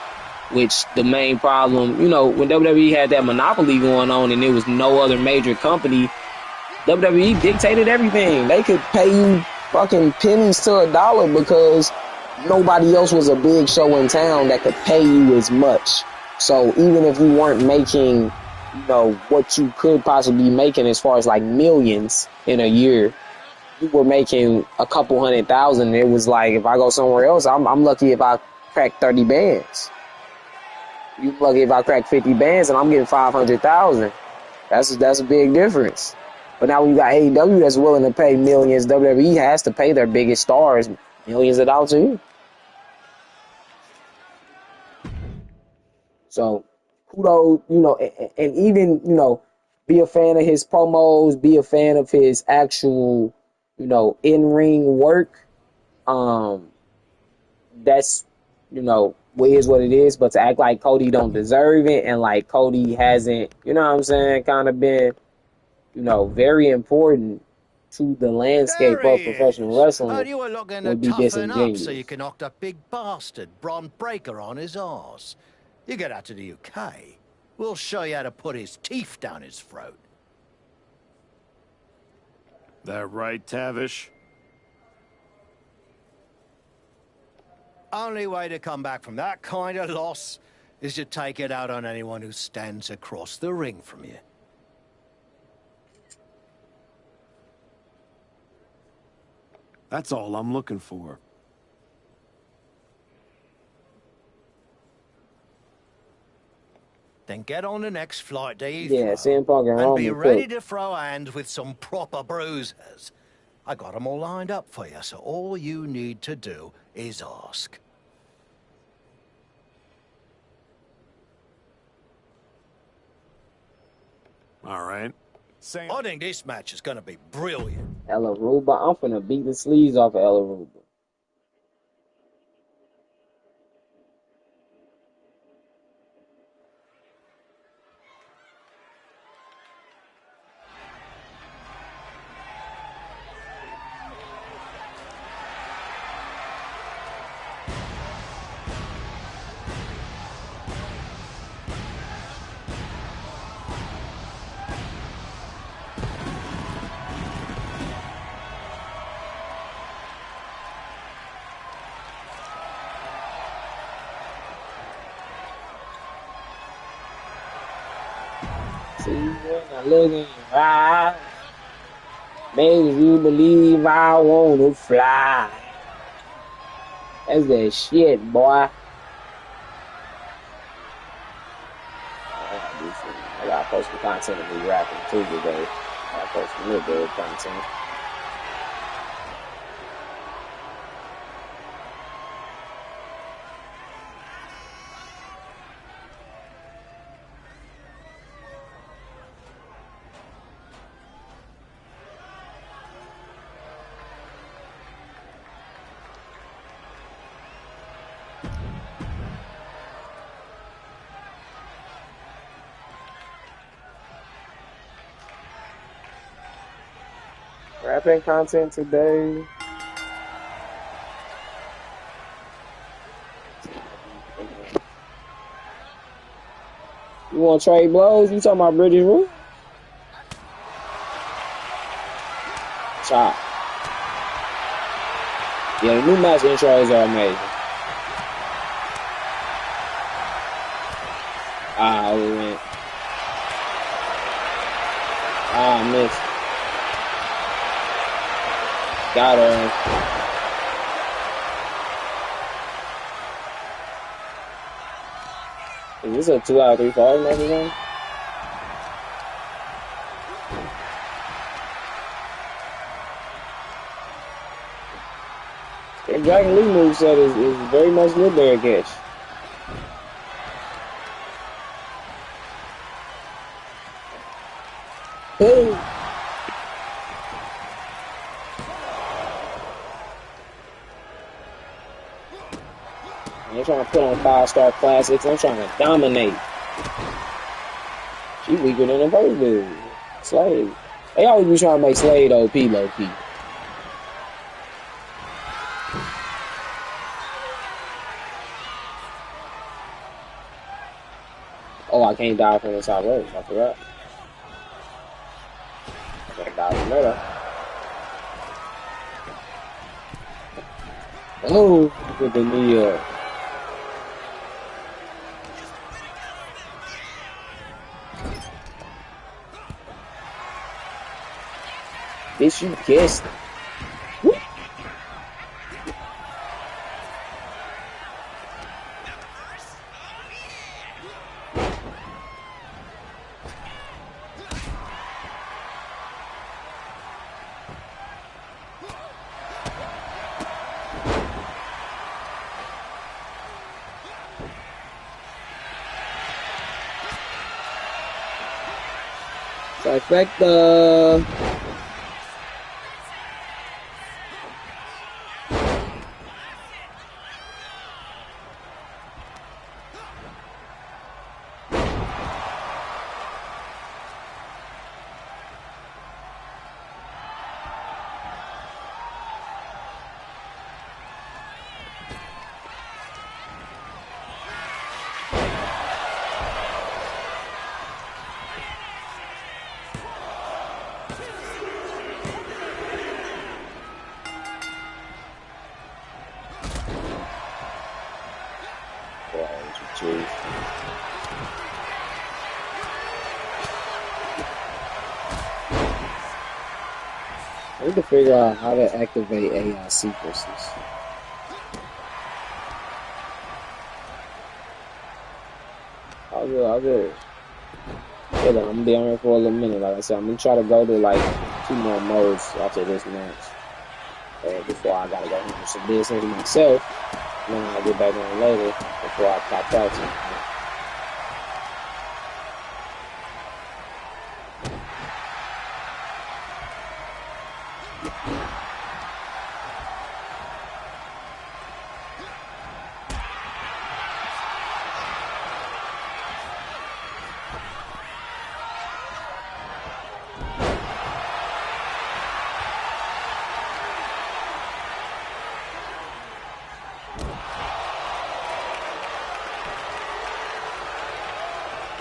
which the main problem, you know, when WWE had that monopoly going on and there was no other major company, WWE dictated everything. They could pay you fucking pennies to a dollar because nobody else was a big show in town that could pay you as much. So even if you weren't making, you know, what you could possibly be making as far as like millions in a year, you were making a couple $100,000. It was like, if I go somewhere else, I'm lucky if I crack 30 bands. You lucky if I crack 50 bands and I'm getting 500,000. That's a big difference. But now when you got AEW that's willing to pay millions, WWE has to pay their biggest stars millions of dollars a year. So, kudos, you know, and even, you know, be a fan of his promos, be a fan of his actual, you know, in-ring work. That's, you know, what is what it is. But to act like Cody don't deserve it and like Cody hasn't, you know what I'm saying, kind of been, you know, very important to the landscape of professional wrestling you were looking would be to toughen disingenuous. up so you can knock the big bastard Bron Breakker on his arse. You get out to the UK, we'll show you how to put his teeth down his throat. That right, Tavish? Only way to come back from that kind of loss is to take it out on anyone who stands across the ring from you. That's all I'm looking for. Then get on the next flight to Heathrow Yeah, CM Punk and and be Roman ready cooked. to throw hands with some proper bruisers. I got them all lined up for you, so all you need to do is ask. All right. I think this match is going to be brilliant. Ella Ruba, I'm finna beat the sleeves off of Ella Ruba. See, when I look in your eyes, makes you believe I wanna fly. That's that shit, boy. I gotta post some content of me rapping too today. I gotta post some little bit of content. rapping content today. You want to trade blows? You talking about British Rule? Chop. Yeah, the new match intros are amazing. Ah, we went. Ah, missed. Got her. Is this a 2 out of 3 falls next game? The Dragon Lee moveset is very much good there, I guess. Hey. I'm trying to put on 5-star classics. I'm trying to dominate. She weaker than the first dude. Slade. They always be trying to make Slade OP low-key. Oh, I can't die from the top rope. I forgot. I can't die from there. Oh, with the knee up. Bitch, you kissed. Woo. Trifecta. I need to figure out how to activate AI sequences. I'll good. Yeah, I'm gonna be on here for a little minute. Like I said, I'm gonna try to go to like 2 more modes after this match. Before I gotta go handle some business myself. And then I'll get back on later before I pop out to you.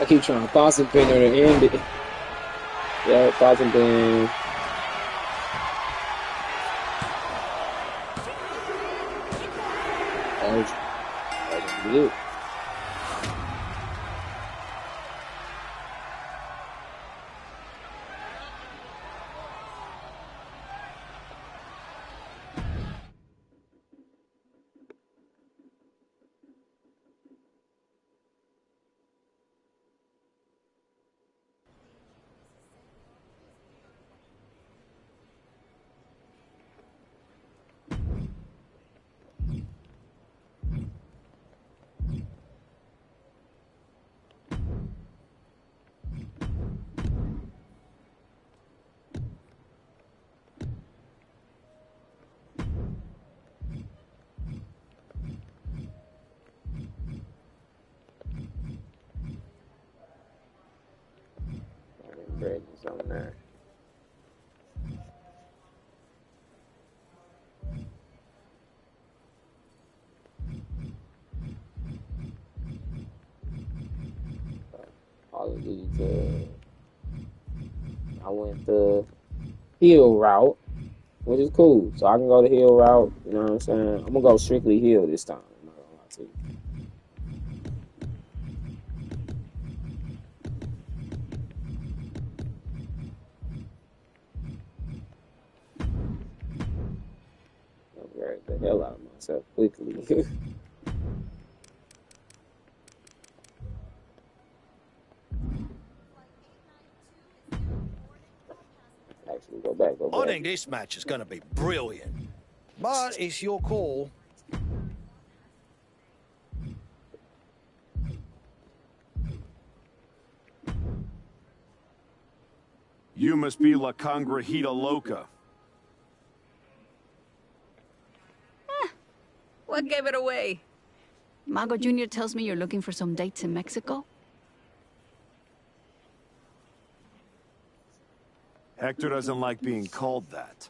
I keep trying to Boston pin her to end it. Yeah, Boston pin. That's good. Bread is on there. Call of Duty to. I went the heal route, which is cool. So I can go the heal route. You know what I'm saying? I'm gonna go strictly heal this time. I'm not gonna lie to you. Upgrade the hell out of myself quickly. Actually, go back. I think this match is going to be brilliant. But it's your call. You must be La Congrejita Loca. What gave it away? Mago Jr. tells me you're looking for some dates in Mexico? Hector doesn't like being called that.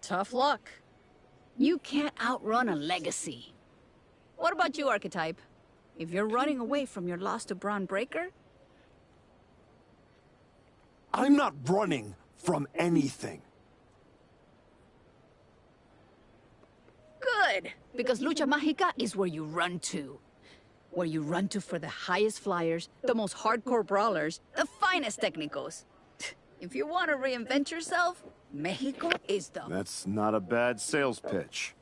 Tough luck. You can't outrun a legacy. What about you, Archetype? If you're running away from your loss to Braun Breaker? I'm not running from anything. Good, because Lucha Mágica is where you run to. Where you run to for the highest flyers, the most hardcore brawlers, the finest technicos. If you want to reinvent yourself, Mexico is the... That's not a bad sales pitch.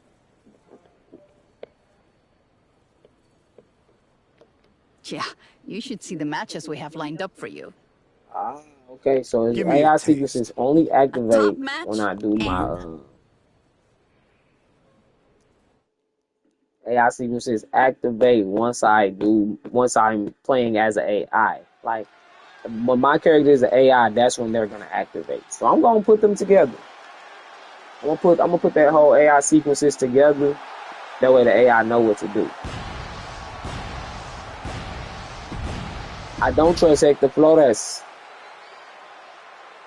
Yeah, you should see the matches we have lined up for you. Okay, so his AI sequences only activate when I do my... AI sequences activate once I'm playing as an AI. Like when my character is an AI, that's when they're gonna activate. So I'm gonna put them together. I'm gonna put that whole AI sequences together. That way the AI know what to do. I don't trust Hector Flores.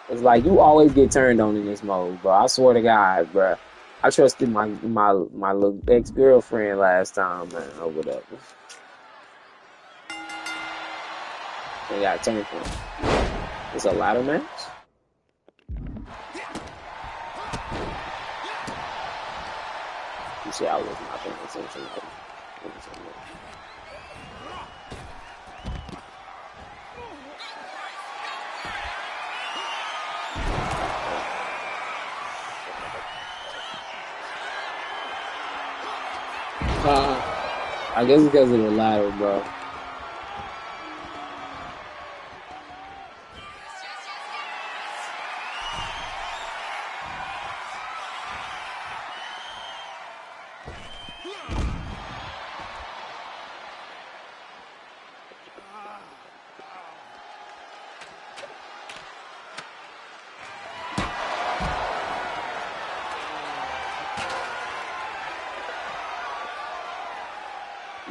It's like you always get turned on in this mode, bro. I swear to God, bro. I trusted my little ex-girlfriend last time, man, or whatever. They got turned for him. It's a ladder match? You see, I was not paying attention. I guess it's because of the ladder, bro.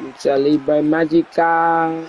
Lucha Libre Magica.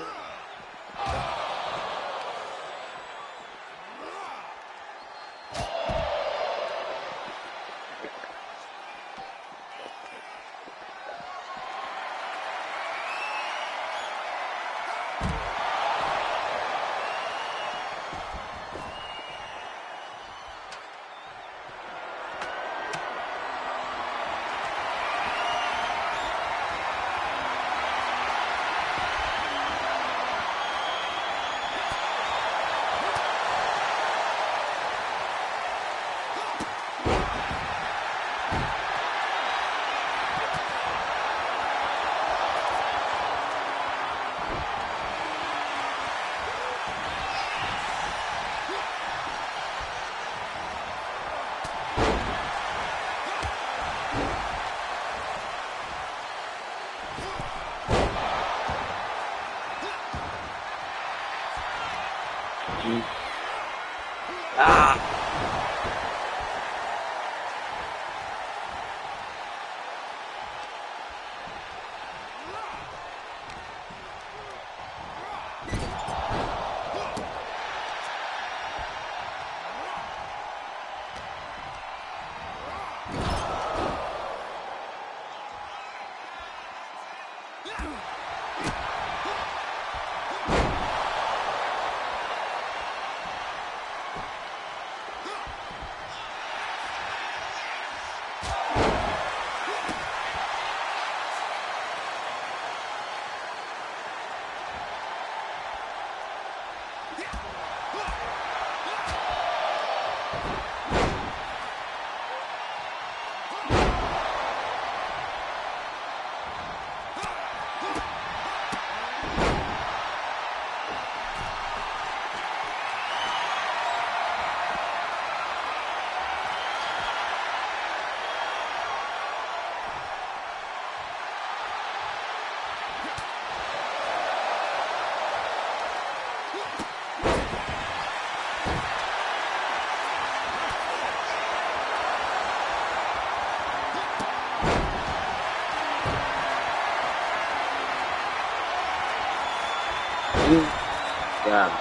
Got him.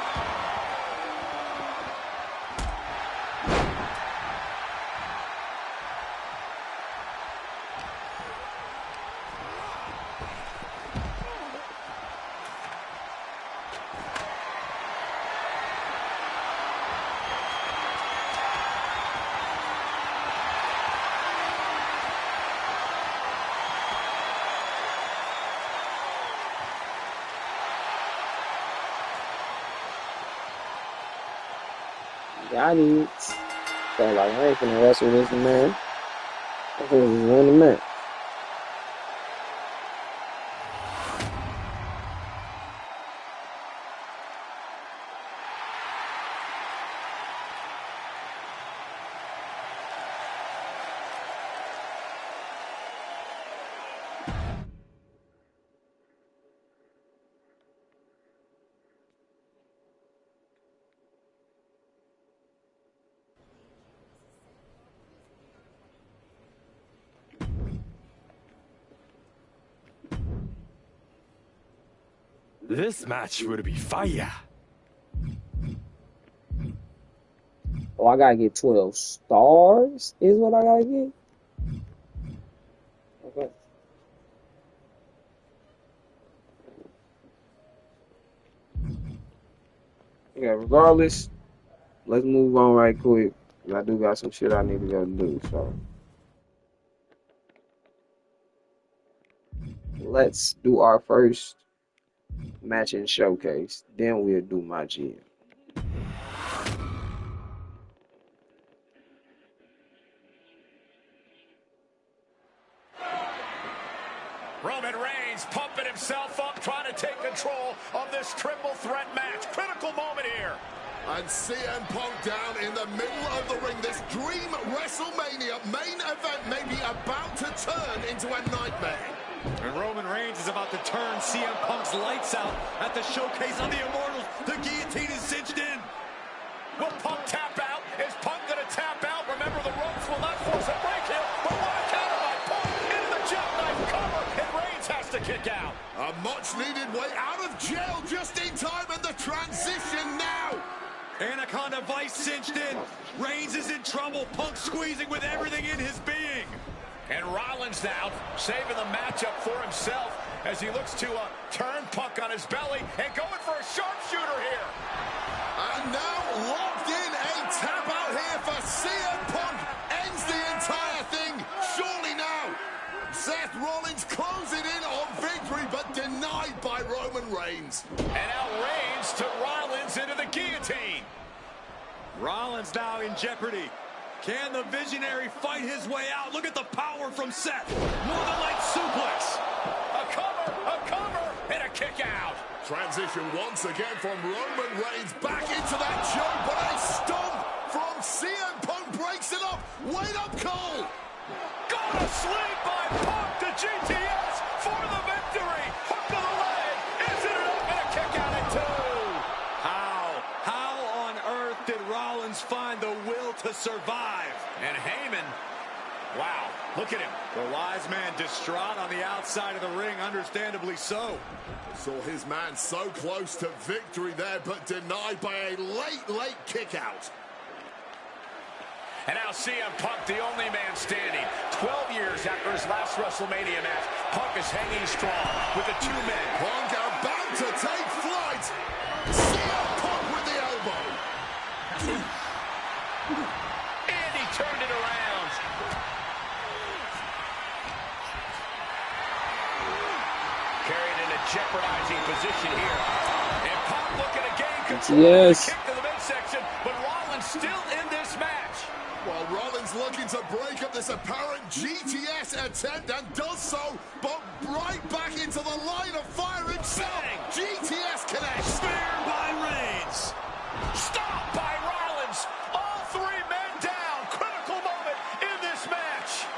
Got it. So like I ain't finna wrestle this man. I'm finna just win the match. This match would be fire. Oh, I gotta get 12 stars is what I gotta get? Okay. Yeah, regardless, let's move on right quick. I do got some shit I need to go do, so. Let's do our first match and showcase. Then we'll do MyGm. Roman Reigns pumping himself up, trying to take control of this triple threat match. Critical moment here. And CM Punk down in the middle of the ring. This dream WrestleMania main event may be about to turn into a nightmare. And Roman Reigns is about to turn CM Punk's lights out at the showcase on the Immortals. The guillotine is cinched in. Will Punk tap out? Is Punk going to tap out? Remember, the ropes will not force a break here. But what a counter by Punk into the jackknife cover. And Reigns has to kick out. A much-needed way out of jail just in time, and the transition now. Anaconda Vice cinched in. Reigns is in trouble. Punk squeezing with everything in his being. And Rollins now saving the matchup for himself as he looks to turn Punk on his belly and going for a sharpshooter here. And now locked in, a tap out here for CM Punk. Ends the entire thing, surely now. Seth Rollins closing in on victory, but denied by Roman Reigns. And now Reigns to Rollins into the guillotine. Rollins now in jeopardy. Can the visionary fight his way out? Look at the power from Seth. Northern Light suplex. A cover, and a kick out. Transition once again from Roman Reigns back into that choke, but a stomp from CM Punk breaks it up. Wait up, Cole. Got a sleep by Punk to GTS for the victory. Hook to the leg. Is it enough? And a kick out at 2. How on earth did Rollins find the will to survive? And Heyman, wow, look at him. The wise man distraught on the outside of the ring, understandably so. Saw his man so close to victory there, but denied by a late kick out. And now CM Punk, the only man standing. 12 years after his last WrestleMania match, Punk is hanging strong with the two men. Punk about to take flight. CM Punk with the elbow. And he turned it around. Carried in a jeopardizing position here. And Punk looking to gain control. Yes. Kick to the midsection, but Rollins still in this match. While Rollins looking to break up this apparent GTS attempt, and does so, but right back into the line of fire himself. GTS connects. Spear by Reigns. Stop by Rollins. All three men down. Critical moment in this match.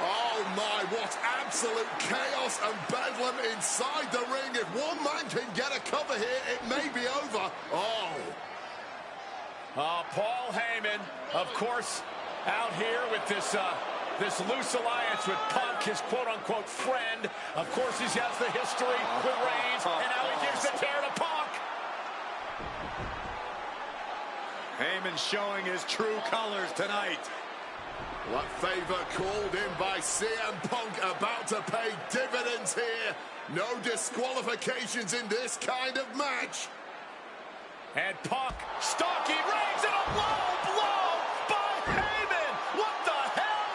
Oh my, what absolute chaos and bedlam inside the ring. If one man can get a cover here, it may be over. Paul Heyman, of course, out here with this loose alliance with Punk, his quote-unquote friend. Of course, he has the history with Reigns, and now he gives the tear to Punk. Heyman showing his true colors tonight. What favor called in by CM Punk about to pay dividends here. No disqualifications in this kind of match. And Punk stalking Reigns, and a low blow by Heyman. What the hell?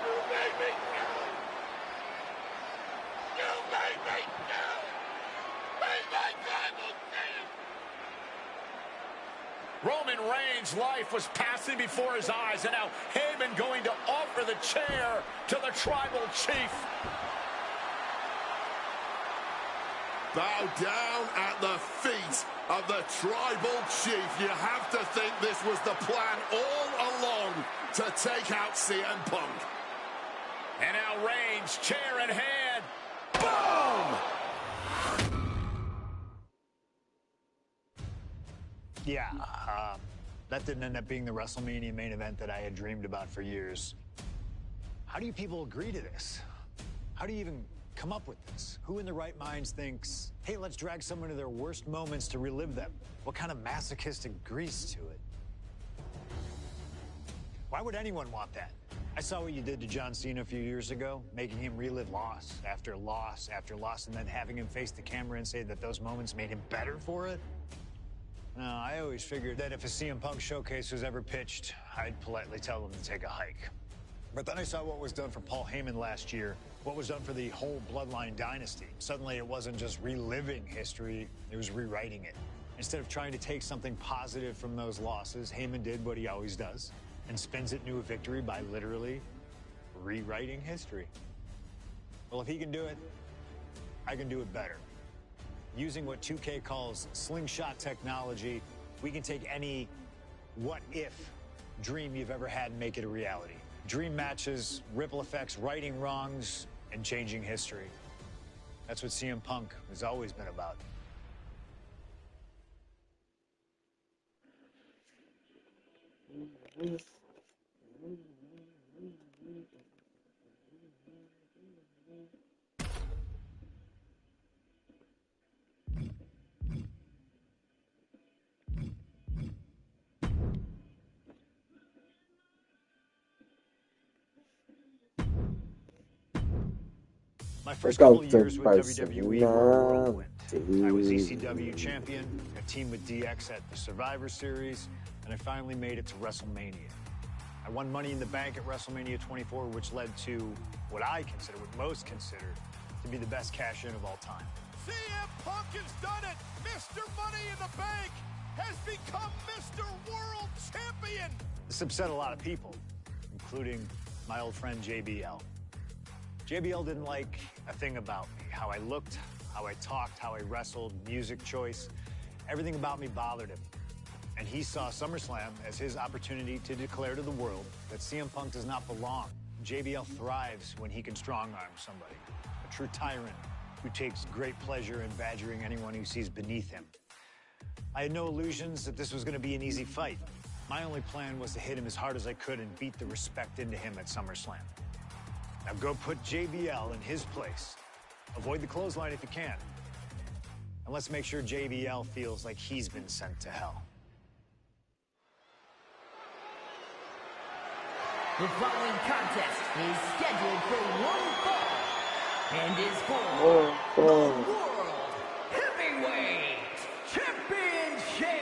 You made me count. You made me count. Made my tribal champ. Roman Reigns' life was passing before his eyes, and now Heyman going to offer the chair to the tribal chief. Bow down at the feet of the tribal chief. You have to think this was the plan all along to take out CM Punk. And now Reigns, chair in hand. Boom! Yeah, that didn't end up being the WrestleMania main event that I had dreamed about for years. How do you people agree to this? How do you even come up with this? Who in their right minds thinks, hey, let's drag someone to their worst moments to relive them? What kind of masochistic grease to it? Why would anyone want that? I saw what you did to John Cena a few years ago, making him relive loss after loss after loss, and then having him face the camera and say that those moments made him better for it. No, I always figured that if a CM Punk showcase was ever pitched, I'd politely tell them to take a hike. But then I saw what was done for Paul Heyman last year, what was done for the whole Bloodline dynasty. Suddenly it wasn't just reliving history, it was rewriting it. Instead of trying to take something positive from those losses, Heyman did what he always does and spins it into a victory by literally rewriting history. Well, if he can do it, I can do it better. Using what 2K calls slingshot technology, we can take any what-if dream you've ever had and make it a reality. Dream matches, ripple effects, righting wrongs, and changing history. That's what CM Punk has always been about. My first couple of years with WWE were a whirlwind. I was ECW champion, a team with DX at the Survivor Series, and I finally made it to WrestleMania. I won Money in the Bank at WrestleMania 24, which led to what I consider, what most consider, to be the best cash-in of all time. CM Punk has done it! Mr. Money in the Bank has become Mr. World Champion! This upset a lot of people, including my old friend JBL. JBL didn't like a thing about me. How I looked, how I talked, how I wrestled, music choice. Everything about me bothered him. And he saw SummerSlam as his opportunity to declare to the world that CM Punk does not belong. JBL thrives when he can strong-arm somebody. A true tyrant who takes great pleasure in badgering anyone who sees beneath him. I had no illusions that this was going to be an easy fight. My only plan was to hit him as hard as I could and beat the respect into him at SummerSlam. Now go put JBL in his place. Avoid the clothesline if you can. And let's make sure JBL feels like he's been sent to hell. The following contest is scheduled for one fall and is for the World Heavyweight Championship.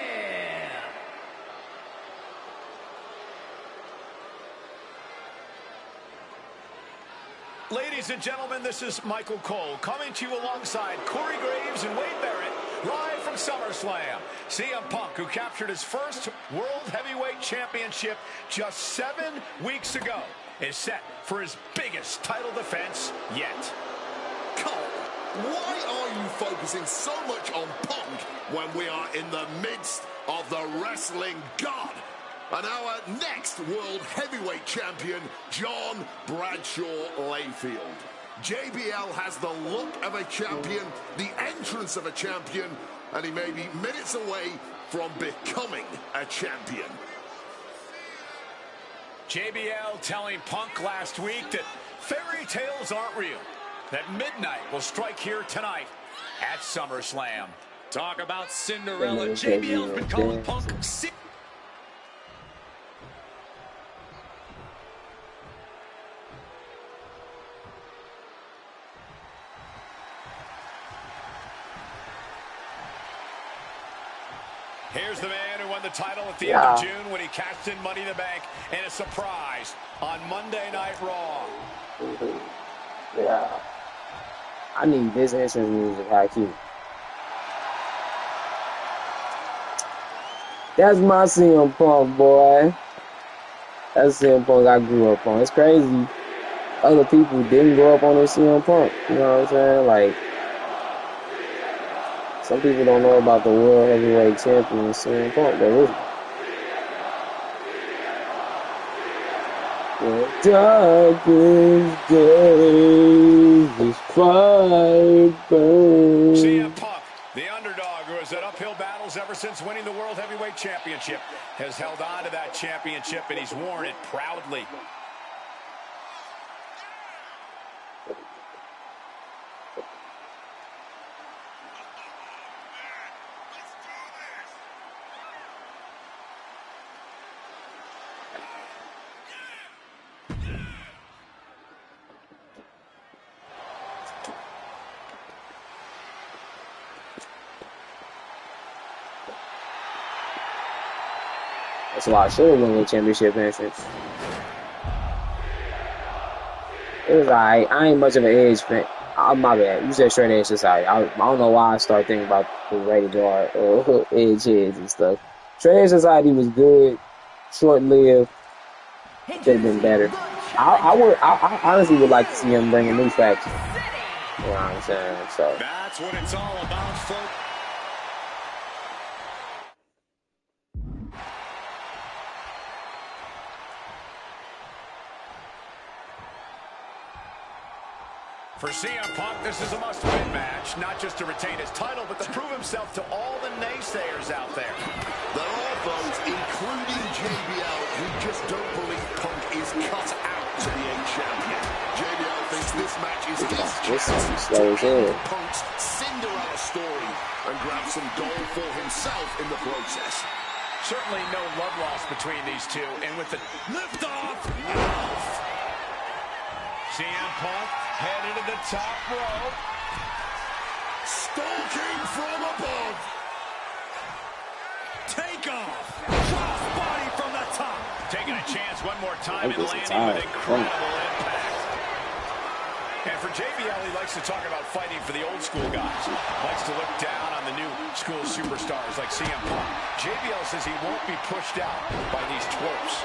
Ladies and gentlemen, this is Michael Cole coming to you alongside Corey Graves and Wade Barrett, live from SummerSlam. CM Punk, who captured his first World Heavyweight Championship just 7 weeks ago, is set for his biggest title defense yet. Cole, why are you focusing so much on Punk when we are in the midst of the wrestling god? And our next World Heavyweight Champion, John Bradshaw Layfield. JBL has the look of a champion, the entrance of a champion, and he may be minutes away from becoming a champion. JBL telling Punk last week that fairy tales aren't real. that midnight will strike here tonight at SummerSlam. Talk about Cinderella. Yeah, JBL's been calling Punk. Here's the man who won the title at the end of June when he cashed in Money in the Bank in a surprise on Monday Night Raw. Yeah. I need this entrance music, Hakeem. That's my CM Punk, boy. That's CM Punk I grew up on. It's crazy. Other people didn't grow up on this CM Punk. You know what I'm saying? Like, some people don't know about the World Heavyweight Champion CM Punk, but listen. The darkest days, this fire burns. CM Punk, the underdog who has had uphill battles ever since winning the World Heavyweight Championship, has held on to that championship and he's worn it proudly. That's why I should have won the championship entrance. It was alright. I ain't much of an Edge fan. My bad. You said Straight Edge Society. I don't know why I started thinking about the Rated Guard or Edge heads and stuff. Straight Edge Society was good, short-lived. Could have been better. I honestly would like to see him bring a new faction. You know what I'm saying? So that's what it's all about, folks. For CM Punk, this is a must-win match, not just to retain his title, but to prove himself to all the naysayers out there. There are those, including JBL, who just don't believe Punk is cut out to be a champion. JBL thinks this match is his chance to end Punk's Cinderella story and grab some gold for himself in the process. Certainly no love lost between these two, and with the lift-off, CM Punk headed to the top rope. Stalking from above. Take off. Cross body from the top. Taking a chance one more time and landing with incredible impact. And for JBL, he likes to talk about fighting for the old school guys. Likes to look down on the new school superstars like CM Punk. JBL says he won't be pushed out by these twerps.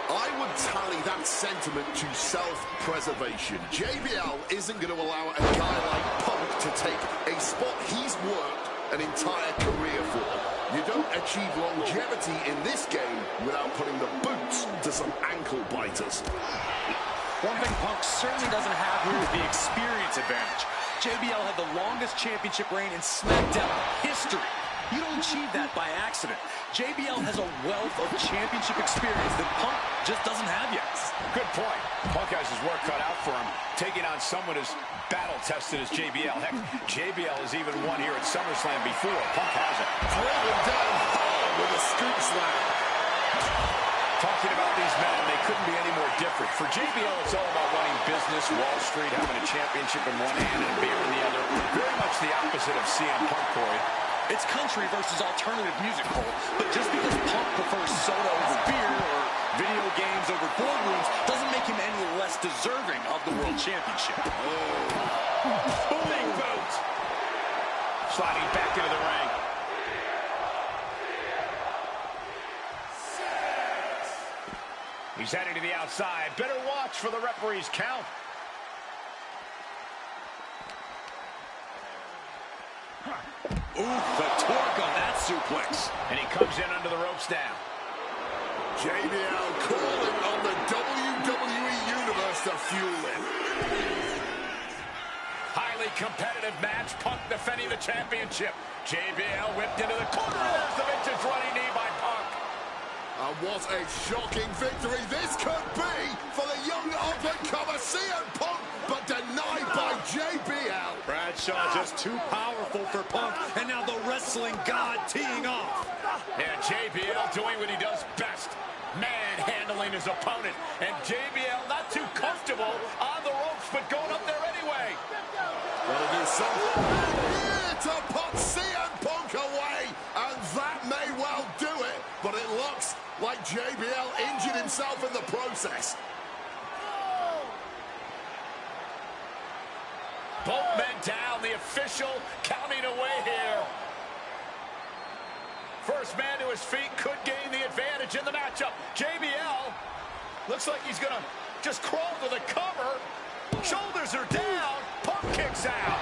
I would tally that sentiment to self-preservation. JBL isn't going to allow a guy like Punk to take a spot he's worked an entire career for. You don't achieve longevity in this game without putting the boots to some ankle biters. One thing Punk certainly doesn't have here is the experience advantage. JBL had the longest championship reign in SmackDown history. You don't achieve that by accident. JBL has a wealth of championship experience that Punk just doesn't have yet. Good point. Punk has his work cut out for him, taking on someone as battle-tested as JBL. Heck, JBL has even won here at SummerSlam before. Punk hasn't. Driven down hard with a scoop slam. Talking about these men, they couldn't be any more different. For JBL, it's all about running business, Wall Street, having a championship in one hand and a beer in the other. Very much the opposite of CM Punk, Corey. It's country versus alternative music, Cole. But just because Punk prefers soda over beer or video games over boardrooms doesn't make him any less deserving of the World Championship. Big boot. Sliding back into the ring. He's heading to the outside. Better watch for the referee's count. Ooh, the torque on that suplex. And he comes in under the ropes now. JBL calling on the WWE Universe to fuel him. Highly competitive match. Punk defending the championship. JBL whipped into the corner. There's the vintage running knee by Punk. And what a shocking victory this could be for the young up-and-comer CM Punk, but denied by JBL. Bradshaw just too powerful for Punk, and now the wrestling god teeing off. And JBL doing what he does best, manhandling his opponent. And JBL not too comfortable on the ropes, but going up there anyway. Gotta do something here to put CM Punk away, and that may well do it, but it looks like JBL injured himself in the process. Both men down, the official counting away here. First man to his feet could gain the advantage in the matchup. JBL looks like he's gonna just crawl to the cover. Shoulders are down, Punk kicks out.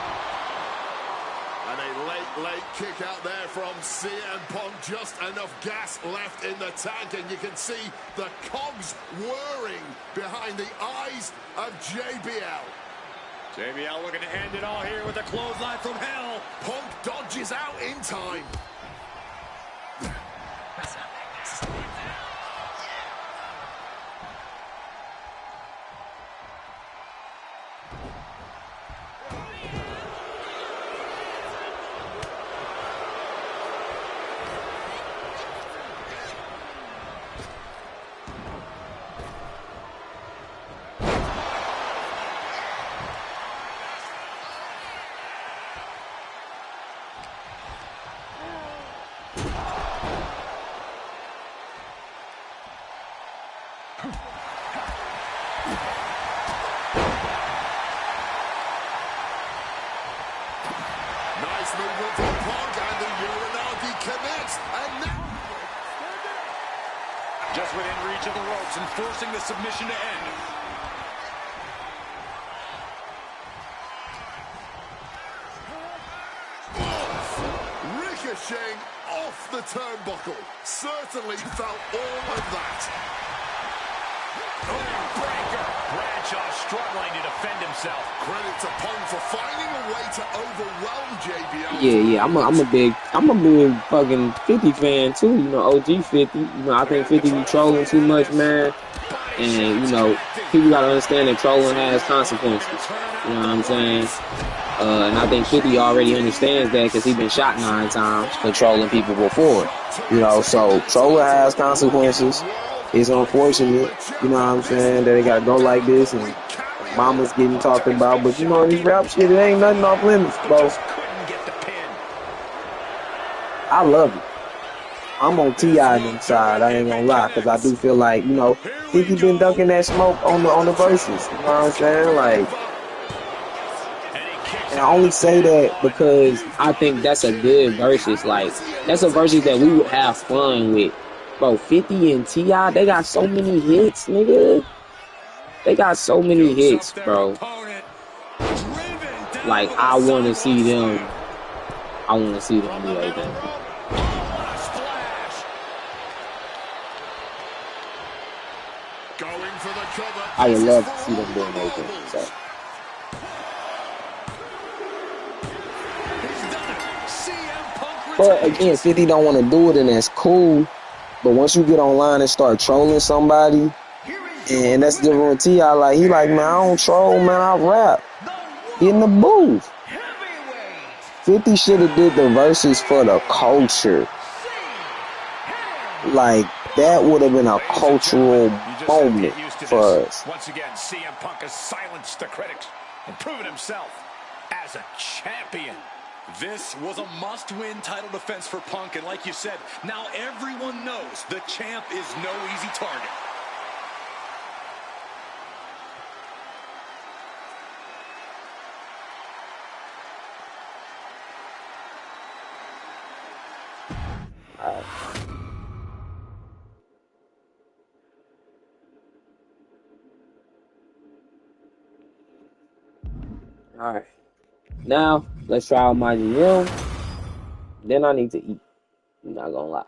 And a late kick out there from CM Punk. Just enough gas left in the tank, and you can see the cogs whirring behind the eyes of JBL. JBL looking to end it all here with a clothesline from hell. Punk dodges out in time. Nice movement from Punk, and the Uranagi connects, and now... Just within reach of the ropes and forcing the submission to end. Ricocheting off the turnbuckle. Certainly felt all of that. Breaker. Bradshaw struggling to defend himself. Credit to Punk for finding a way to overwhelm JBL. Yeah, I'm a big fucking 50 fan too. You know, OG 50. You know, I think 50 be trolling too much, man. And you know, people gotta understand that trolling has consequences. You know what I'm saying? And I think 50 already understands that because he's been shot 9 times for trolling people before. You know, so trolling has consequences. It's unfortunate, you know what I'm saying, that it gotta go like this and mama's getting talked about, but you know, this rap shit, it ain't nothing off limits, bro. I love it. I'm on T.I. inside, I ain't gonna lie, because I do feel like, you know, 50 been ducking that smoke on the verses, you know what I'm saying, like, and I only say that because I think that's a good versus, like, that's a versus that we would have fun with. Bro, 50 and T.I., they got so many hits, nigga. They got so many hits, bro. Like, I want to see them. I want to see them do everything. I would love to see them doing everything. So. But again, 50 don't want to do it, and that's cool. But once you get online and start trolling somebody, and that's different with T.I. Like, he like, man, I don't troll, man, I rap. Get in the booth. 50 should have did the verses for the culture. Like, that would have been a cultural moment for us. Once again, CM Punk has silenced the critics and proven himself as a champion. This was a must-win title defense for Punk, and like you said, now everyone knows the champ is no easy target. All right. Now, let's try out MyGm. Then I need to eat. I'm not gonna lie.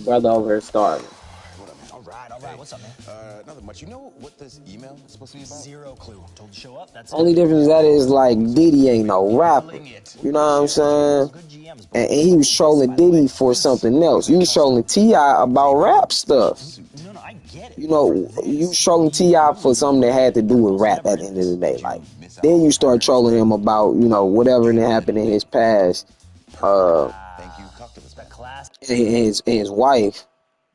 Brother over here starving. What up, man? All right. What's up, man? Nothing much. You know what this email is supposed to be about? Zero clue. Told to show up. That's Only difference that is, like, Diddy ain't no rapper. You know what I'm saying? And he was trolling Diddy for something else. You was trolling T.I. about rap stuff. No, I get it. You know, you was trolling T.I. for something that had to do with rap at the end of the day. Like, Then you start trolling him about, you know, whatever that happened in his past, and his wife.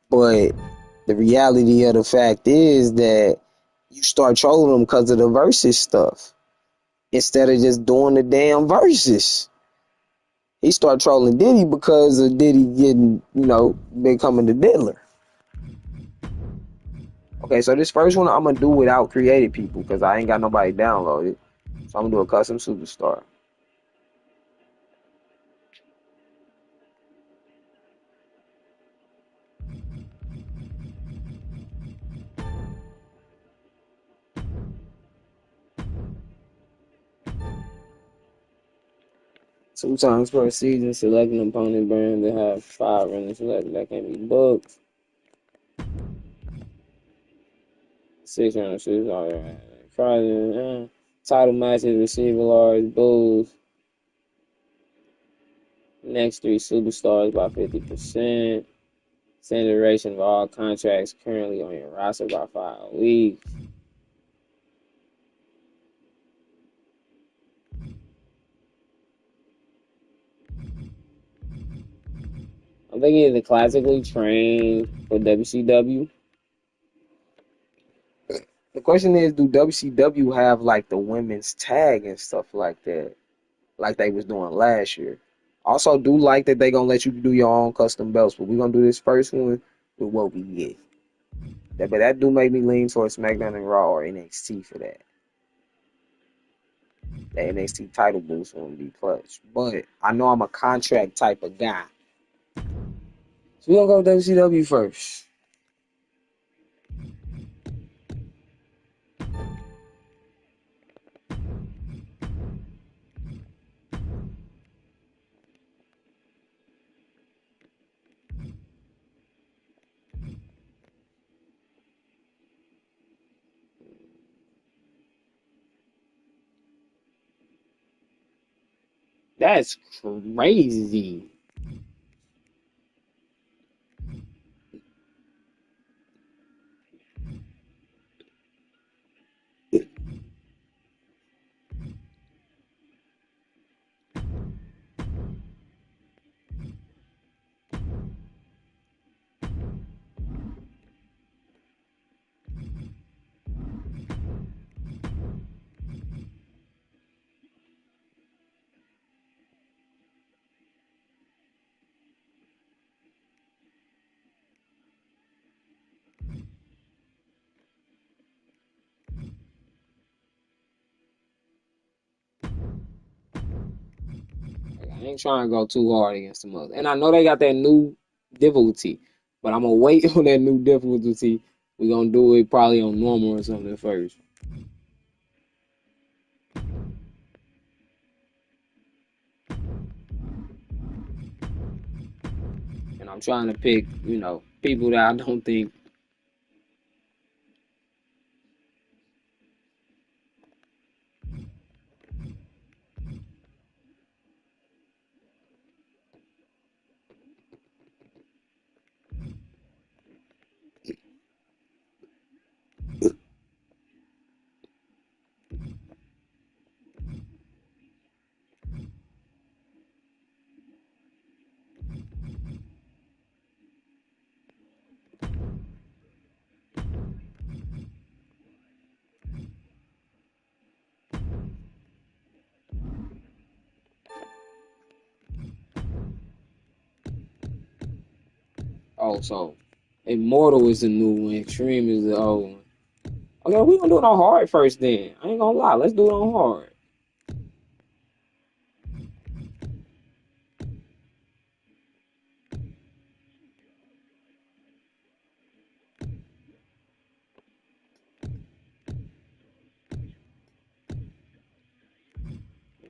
But the reality of the fact is that you start trolling him because of the versus stuff instead of just doing the damn verses. He started trolling Diddy because of Diddy getting, you know, becoming the diddler. Okay, so this first one I'm gonna do without created people because I ain't got nobody downloaded. So I'm gonna do a custom superstar. Two times per season, select an opponent brand that have 5 runners selected that can be booked. 6 runners, all right. Friday, title matches, receiver large, bulls. Next 3 superstars by 50%. Standard duration of all contracts currently on your roster by 5 weeks. I'm thinking of the classically trained for WCW. The question is, do WCW have like the women's tag and stuff like that, like they was doing last year? Also, do like that they gonna let you do your own custom belts, but we gonna do this first one with what we get. But that do make me lean towards SmackDown and Raw or NXT for that. The NXT title boost won't be clutch, but I know I'm a contract type of guy. So we gonna go with WCW first. That's crazy. I ain't trying to go too hard against the mother. And I know they got that new difficulty, but I'm gonna wait on that new difficulty. We're gonna do it probably on normal or something first. And I'm trying to pick, you know, people that I don't think. Oh, so Immortal is the new one, Extreme is the old one. Okay, we gonna do it on hard first then. I ain't gonna lie, let's do it on hard.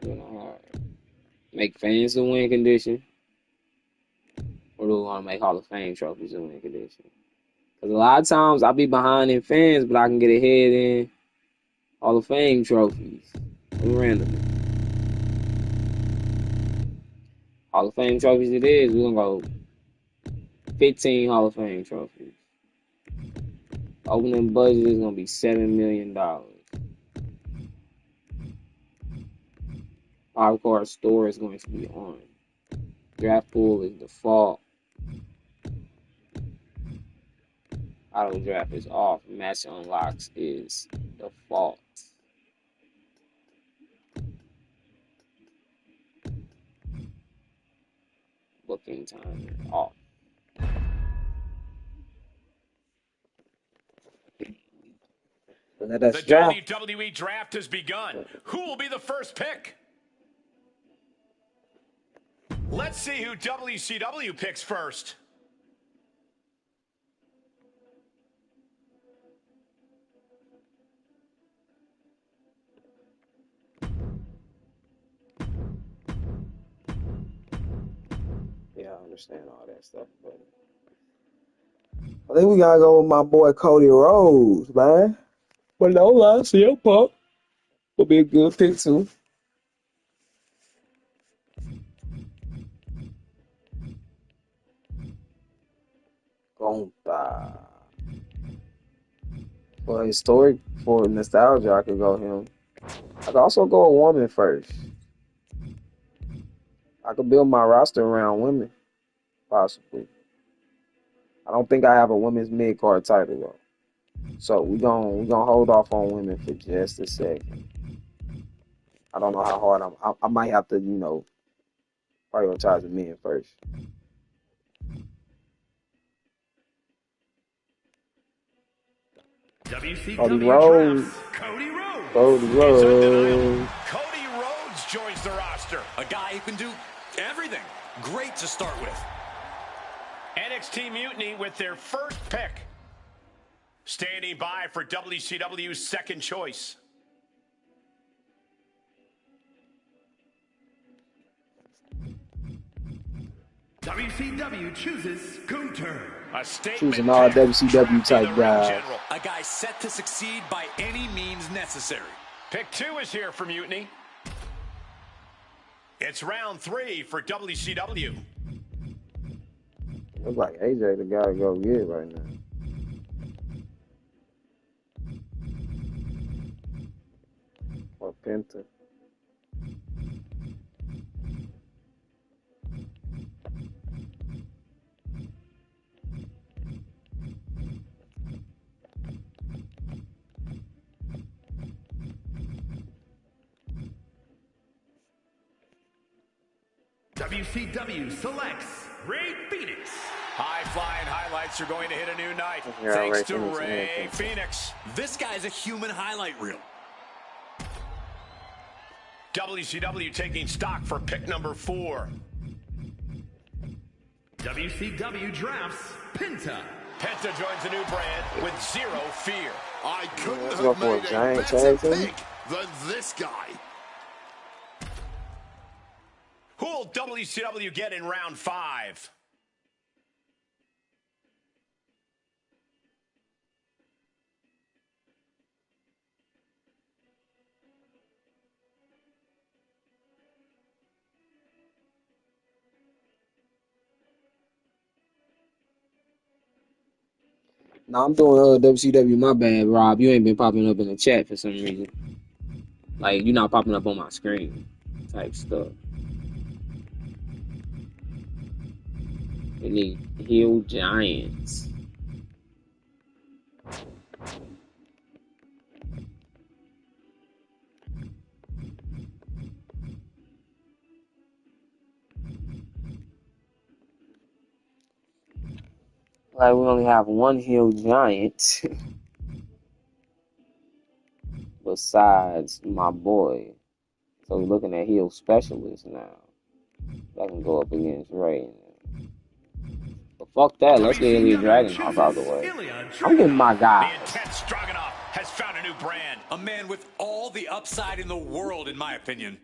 Do it on hard. Make fans the win condition. Or do we want to make Hall of Fame trophies the win condition? Because a lot of times I'll be behind in fans, but I can get ahead in Hall of Fame trophies. Randomly. Hall of Fame trophies it is. We're going to go 15 Hall of Fame trophies. Opening budget is going to be $7 million. 5-card store is going to be on. Draft pool is default. Auto draft is off. Match unlocks is default. Booking time is off. The WWE draft has begun. Who will be the first pick? Let's see who WCW picks first. Yeah, I understand all that stuff, but I think we gotta go with my boy Cody Rhodes, man. But no lie, CM Punk will be a good pick too. Gonta. For nostalgia, I could go him. I could also go a woman first. I could build my roster around women, possibly. I don't think I have a women's mid card title though. So we gonna hold off on women for just a second. I don't know how hard I might have to, prioritize the men first. Cody Rhodes. Cody Rhodes. Cody Rhodes. Cody Rhodes joins the roster. A guy who can do everything. Great to start with. NXT Mutiny with their first pick. Standing by for WCW's second choice. WCW chooses Gunter. A statement Choosing all WCW type guys. A guy set to succeed by any means necessary. Pick 2 is here for Mutiny. It's round 3 for WCW. Looks like AJ the guy to go get right now. Or Penta. WCW selects Ray Phoenix. High-flying highlights are going to hit a new night. Yeah, Thanks Ray to Phoenix, Ray Phoenix. This guy's a human highlight reel. WCW taking stock for pick number 4. WCW drafts Penta. Penta joins a new brand with zero fear. I couldn't Let's go have for a made a giant better tag team. pick than this guy. Who will WCW get in round 5? No, I'm doing WCW. My bad, Rob. You ain't been popping up in the chat for some reason. Like you're not popping up on my screen, type stuff. We need heel giants. Like we only have one heel giant. Besides my boy. So we're looking at heel specialists now. That can go up against Ray. But fuck that. Let's get Ilya Dragunov out of the way. I'm getting my guy. The intense Dragunov has found a new brand. A man with all the upside in the world, in my opinion.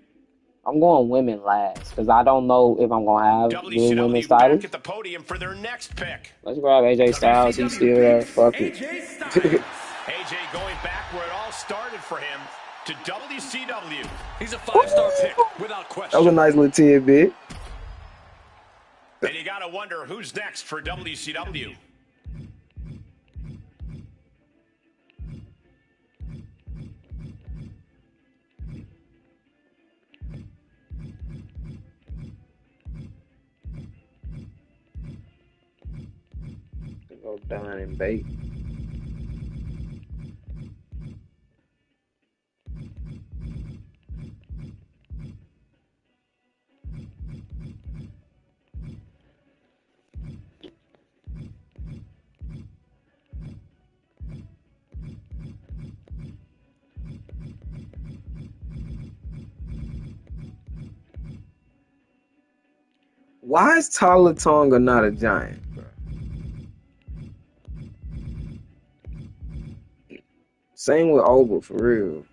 I'm going women last because I don't know if I'm gonna have good women's WCW back titles. at the podium for their next pick. Let's grab AJ Styles. He's still there. Fuck it. AJ going back where it all started for him to WCW. He's a 5-star pick, without question. That was a nice little tidbit. And you gotta wonder who's next for WCW. Go down and bait. Why is Tala Tonga not a giant, bro? Same with Oba, for real.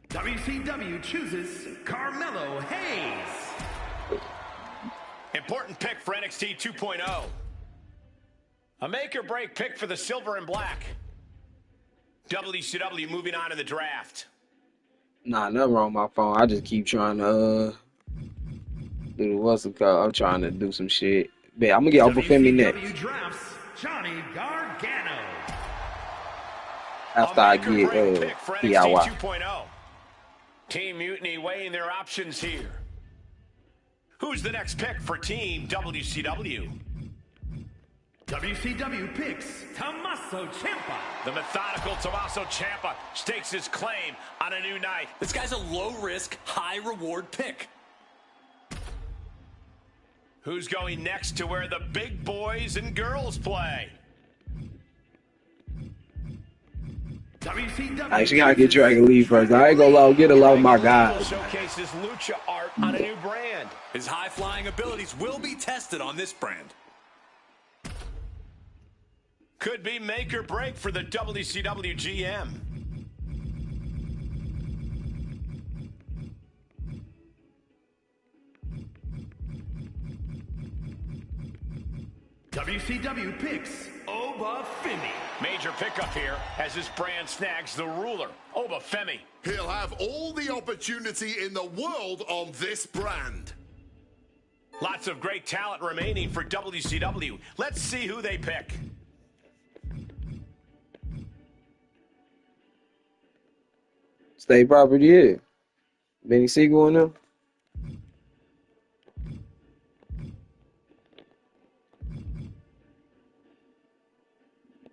WCW chooses Carmelo Hayes. Important pick for NXT 2.0. A make-or-break pick for the silver and black. WCW moving on in the draft. Nah, nothing wrong with my phone. I just keep trying to do the what's it called? I'm trying to do some shit. But I'm gonna get Oba Femi next. WCW drafts Johnny Gargano. After I get Pick for NXT DIY. 2.0. Team Mutiny weighing their options here. Who's the next pick for Team WCW? WCW picks Tommaso Ciampa. The methodical Tommaso Ciampa stakes his claim on a new night. This guy's a low-risk, high-reward pick. Who's going next to where the big boys and girls play? WCW. I actually gotta get Dragon Lee first. I ain't gonna lie, get a lot of my guys. Showcases lucha art on a new brand. His high-flying abilities will be tested on this brand. Could be make or break for the WCW GM. WCW picks Oba Femi. Major pickup here as this brand snags the ruler, Oba Femi. He'll have all the opportunity in the world on this brand. Lots of great talent remaining for WCW. Let's see who they pick. State property here. Benny Siegel in them.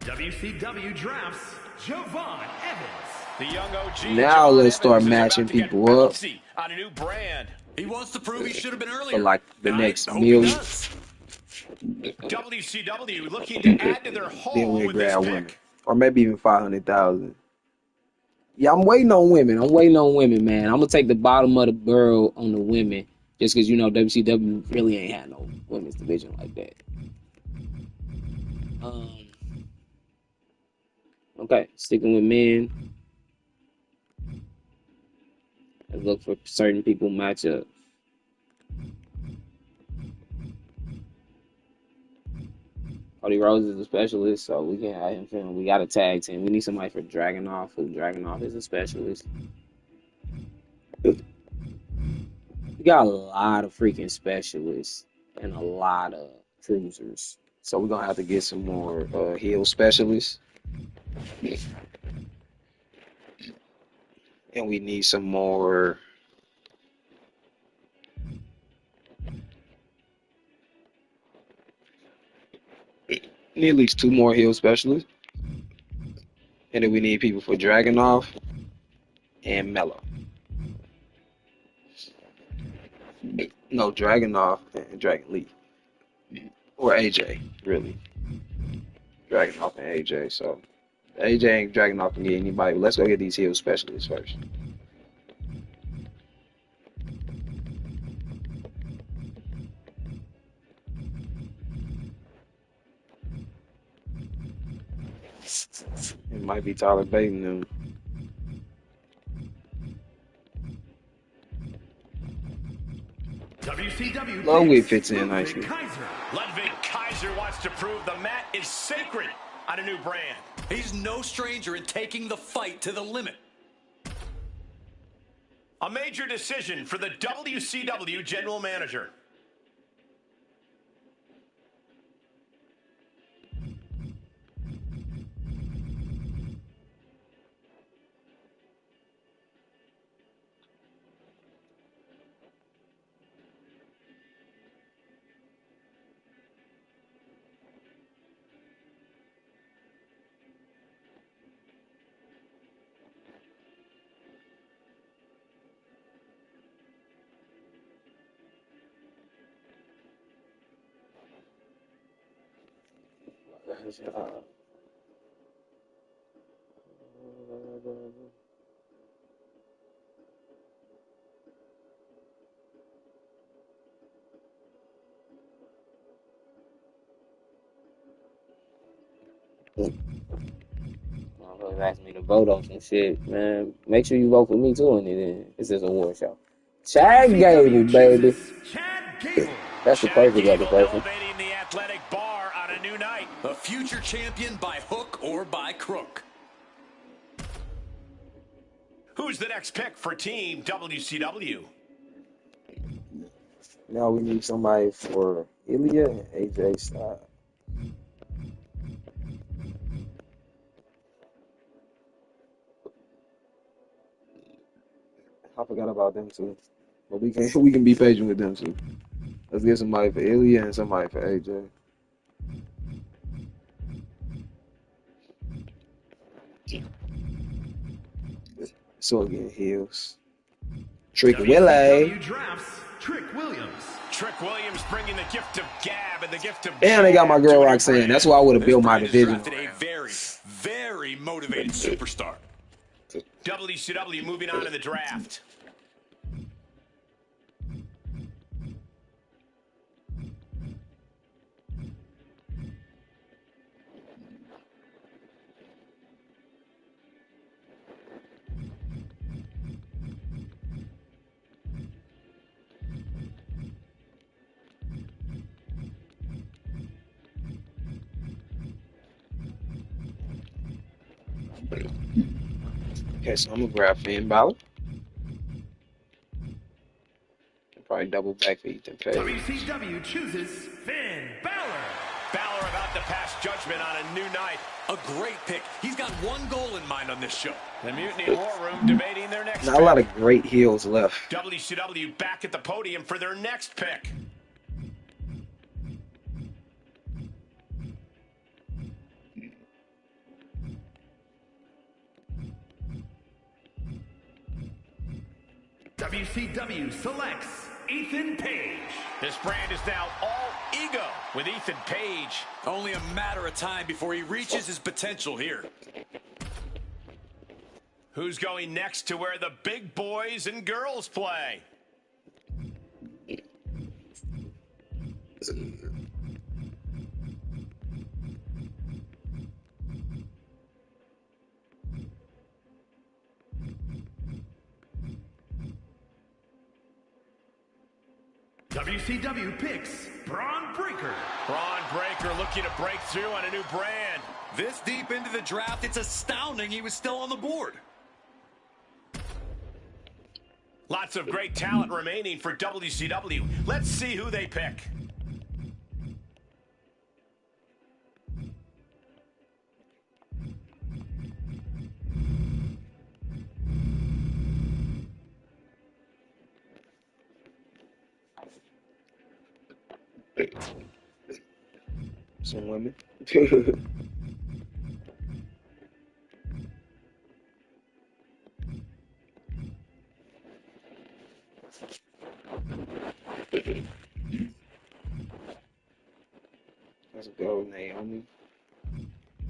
WCW drafts Javon Evans. The young OG. Now Javon let's start Evans is matching about to get people up bouncy on a new brand. He wants to prove he should have been earlier. for like the I next hope he million. does. WCW looking to add to their Then haul we with this grab women, pick. or maybe even 500,000. Yeah, I'm waiting on women. Man. I'm gonna take the bottom of the barrel on the women, just because you know WCW really ain't had no women's division like that. Okay, sticking with men. Let's look for certain people matchup. Cody Rhodes is a specialist, so we can have him film. We got a tag team. We need somebody for Dragunov, who Dragunov is a specialist. We got a lot of freaking specialists and a lot of cruisers. So we're going to have to get some more heel specialists. And we need some more need at least 2 more heel specialists. And then we need people for Dragunov and Mello. No, Dragunov and Dragon Lee. Or AJ, really. Dragunov and AJ, so AJ ain't Dragunov can get anybody. Let's go get these heel specialists first. It might be Tyler Baton them. WCW Ludwig fits in nicely. Ludwig Kaiser wants to prove the mat is sacred on a new brand. He's no stranger in taking the fight to the limit. A major decision for the WCW general manager. Motherfuckers asked me to vote on some shit, man. Make sure you vote for me too on it. Then it's this award show. Chad Gable, baby. Chad Gable. That's the perfect other person. Elevating the athletic bar on a new night. A future champion by hook or by crook. Who's the next pick for Team WCW? Now we need somebody for Ilya and AJ Styles. I forgot about them too, but we can be patient with them too. Let's get somebody for Ilya and somebody for AJ. So again, heels. Trick Willie. Drafts Trick Williams. Trick Williams bringing the gift of gab and the gift of. And they got my girl Roxanne. That's why I would have built my division. A very, very motivated superstar. WCW moving on in the draft. Okay, so I'm gonna grab Finn Balor. Probably double back for Ethan Page. WCW chooses Finn Balor. Balor about to pass judgment on a new night. A great pick. He's got one goal in mind on this show. The Mutiny War Room debating their next Not a lot of great heels left. WCW back at the podium for their next pick. WCW selects Ethan Page. This brand is now all ego with Ethan Page. Only a matter of time before he reaches his potential here. Who's going next to where the big boys and girls play? WCW picks Braun Breaker. Braun Breaker looking to break through on a new brand. This deep into the draft, it's astounding he was still on the board. Lots of great talent remaining for WCW. Let's see who they pick. Some women. Let's go, Naomi.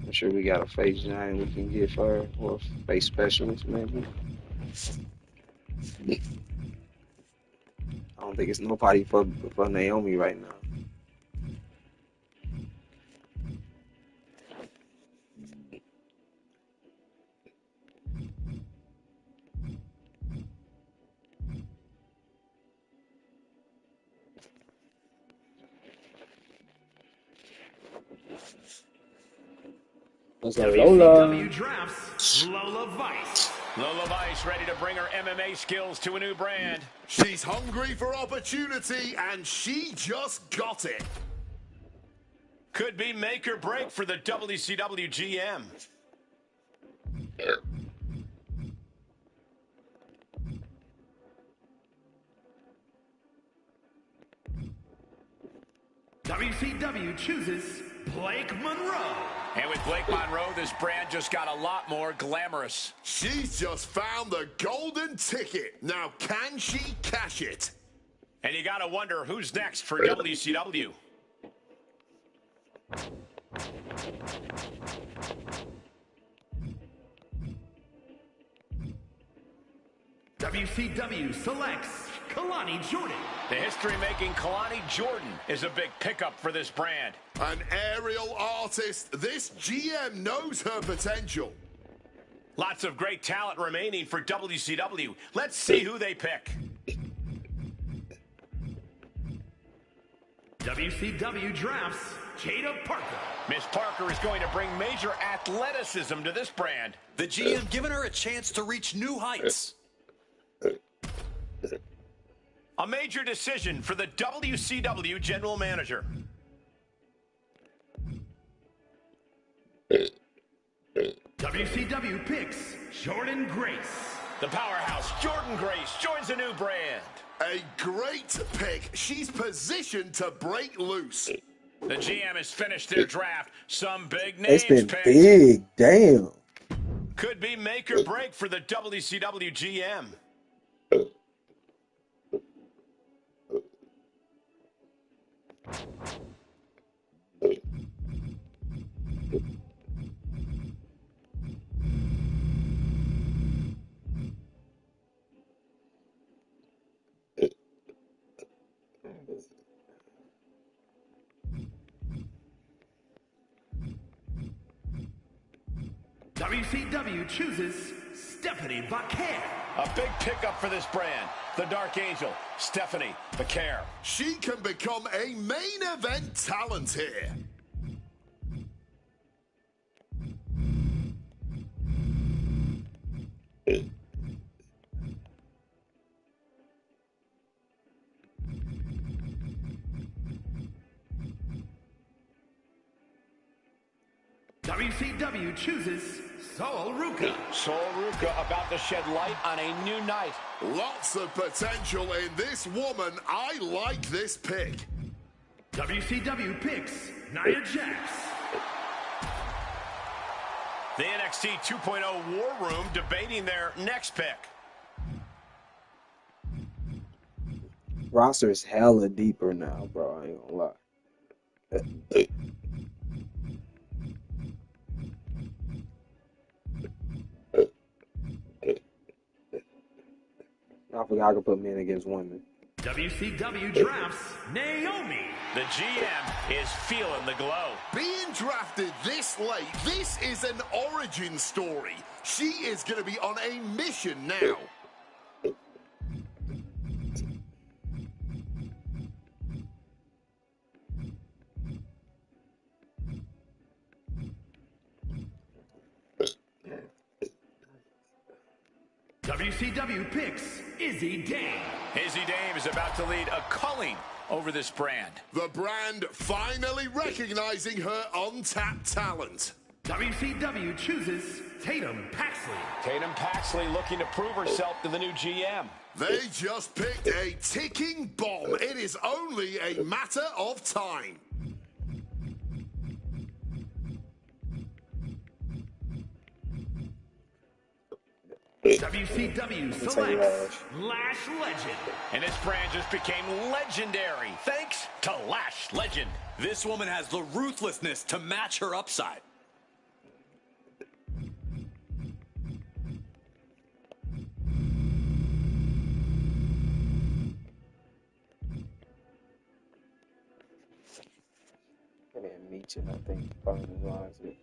I'm sure we got a face giant we can get for her, or a face specialist, maybe. I don't think it's nobody for Naomi right now. Let's go, Lola. WCW drafts Lola Vice. Lola Vice ready to bring her MMA skills to a new brand. She's hungry for opportunity, and she just got it. Could be make or break for the WCW GM. WCW chooses Blake Monroe. And with Blake Monroe, this brand just got a lot more glamorous. She's just found the golden ticket. Now, can she cash it? And you gotta wonder who's next for WCW. WCW selects Kalani Jordan. The history-making Kalani Jordan is a big pickup for this brand. An aerial artist, this GM knows her potential. Lots of great talent remaining for WCW. Let's see who they pick. WCW drafts Jada Parker. Miss Parker is going to bring major athleticism to this brand. The GM giving her a chance to reach new heights. A major decision for the WCW general manager. WCW picks Jordan Grace. The powerhouse Jordan Grace joins a new brand. A great pick. She's positioned to break loose. The GM has finished their draft. Some big names It's been picked. big. Damn. Could be make or break for the WCW GM. WCW chooses Stephanie Vaquer. A big pickup for this brand. The Dark Angel, Stephanie Vaquer. She can become a main event talent here. WCW chooses Sol Ruca. Sol Ruca about to shed light on a new night. Lots of potential in this woman. I like this pick. WCW picks Nia Jax. The NXT 2.0 War Room debating their next pick. Roster is hella deeper now, bro. I ain't gonna lie. I forgot I could put men against women. WCW drafts Naomi. The GM is feeling the glow. Being drafted this late, this is an origin story. She is going to be on a mission now. WCW picks Izzy Dame. Izzy Dame is about to lead a culling over this brand. The brand finally recognizing her untapped talent. WCW chooses Tatum Paxley. Tatum Paxley looking to prove herself to the new GM. They just picked a ticking bomb. It is only a matter of time. WCW selects Lash Legend. And this brand just became legendary thanks to Lash Legend. This woman has the ruthlessness to match her upside. And Meechin, I think, finalized it.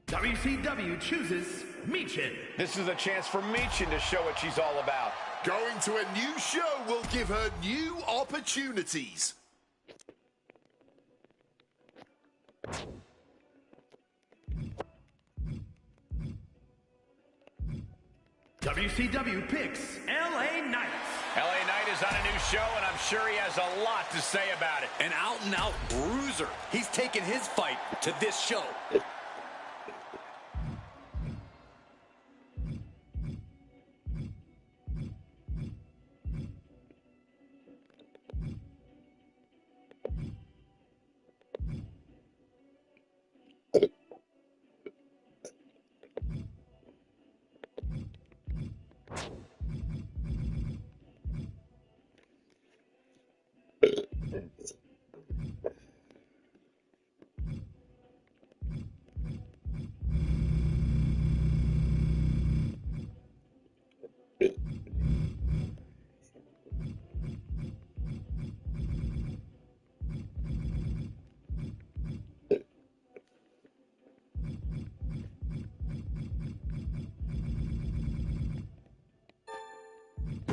WCW chooses Meechin. This is a chance for Meechin to show what she's all about. Going to a new show will give her new opportunities. WCW picks LA Knight. LA Knight is on a new show, and I'm sure he has a lot to say about it. An out-and-out bruiser. He's taken his fight to this show.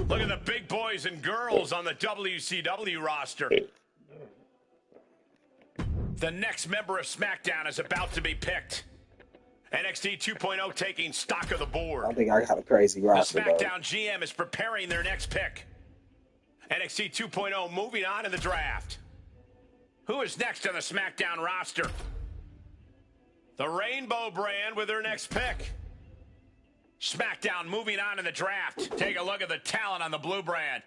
Look at the big boys and girls on the WCW roster. The next member of SmackDown is about to be picked. NXT 2.0 taking stock of the board. I think I got a crazy roster, The SmackDown GM is preparing their next pick. NXT 2.0 moving on in the draft. Who is next on the SmackDown roster? The Rainbow brand with their next pick. SmackDown moving on in the draft. Take a look at the talent on the blue brand.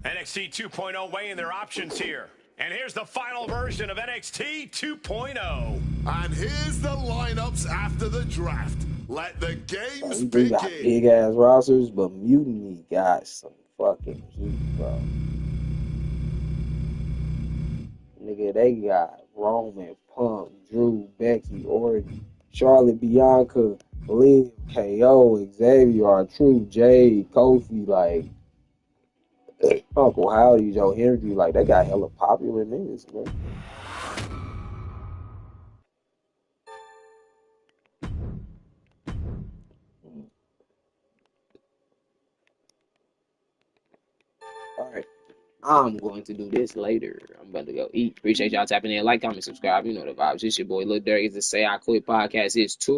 NXT 2.0 weighing their options here. And here's the final version of NXT 2.0. And here's the lineups after the draft. Let the games We do got begin. big ass rosters, but Mutiny got some fucking heat, bro. Nigga, they got Roman, Punk, Drew, Becky, Orton, Charlotte, Bianca, Liv, KO, Xavier, R-Truth, Jade, Kofi, like Uncle Howdy, Joe Hendry, like they got hella popular niggas, man. Alright. I'm going to do this later. I'm about to go eat. Appreciate y'all tapping in. Like, comment, subscribe. You know the vibes. It's your boy Lil Durk. It's the Say I Quit podcast. It's 2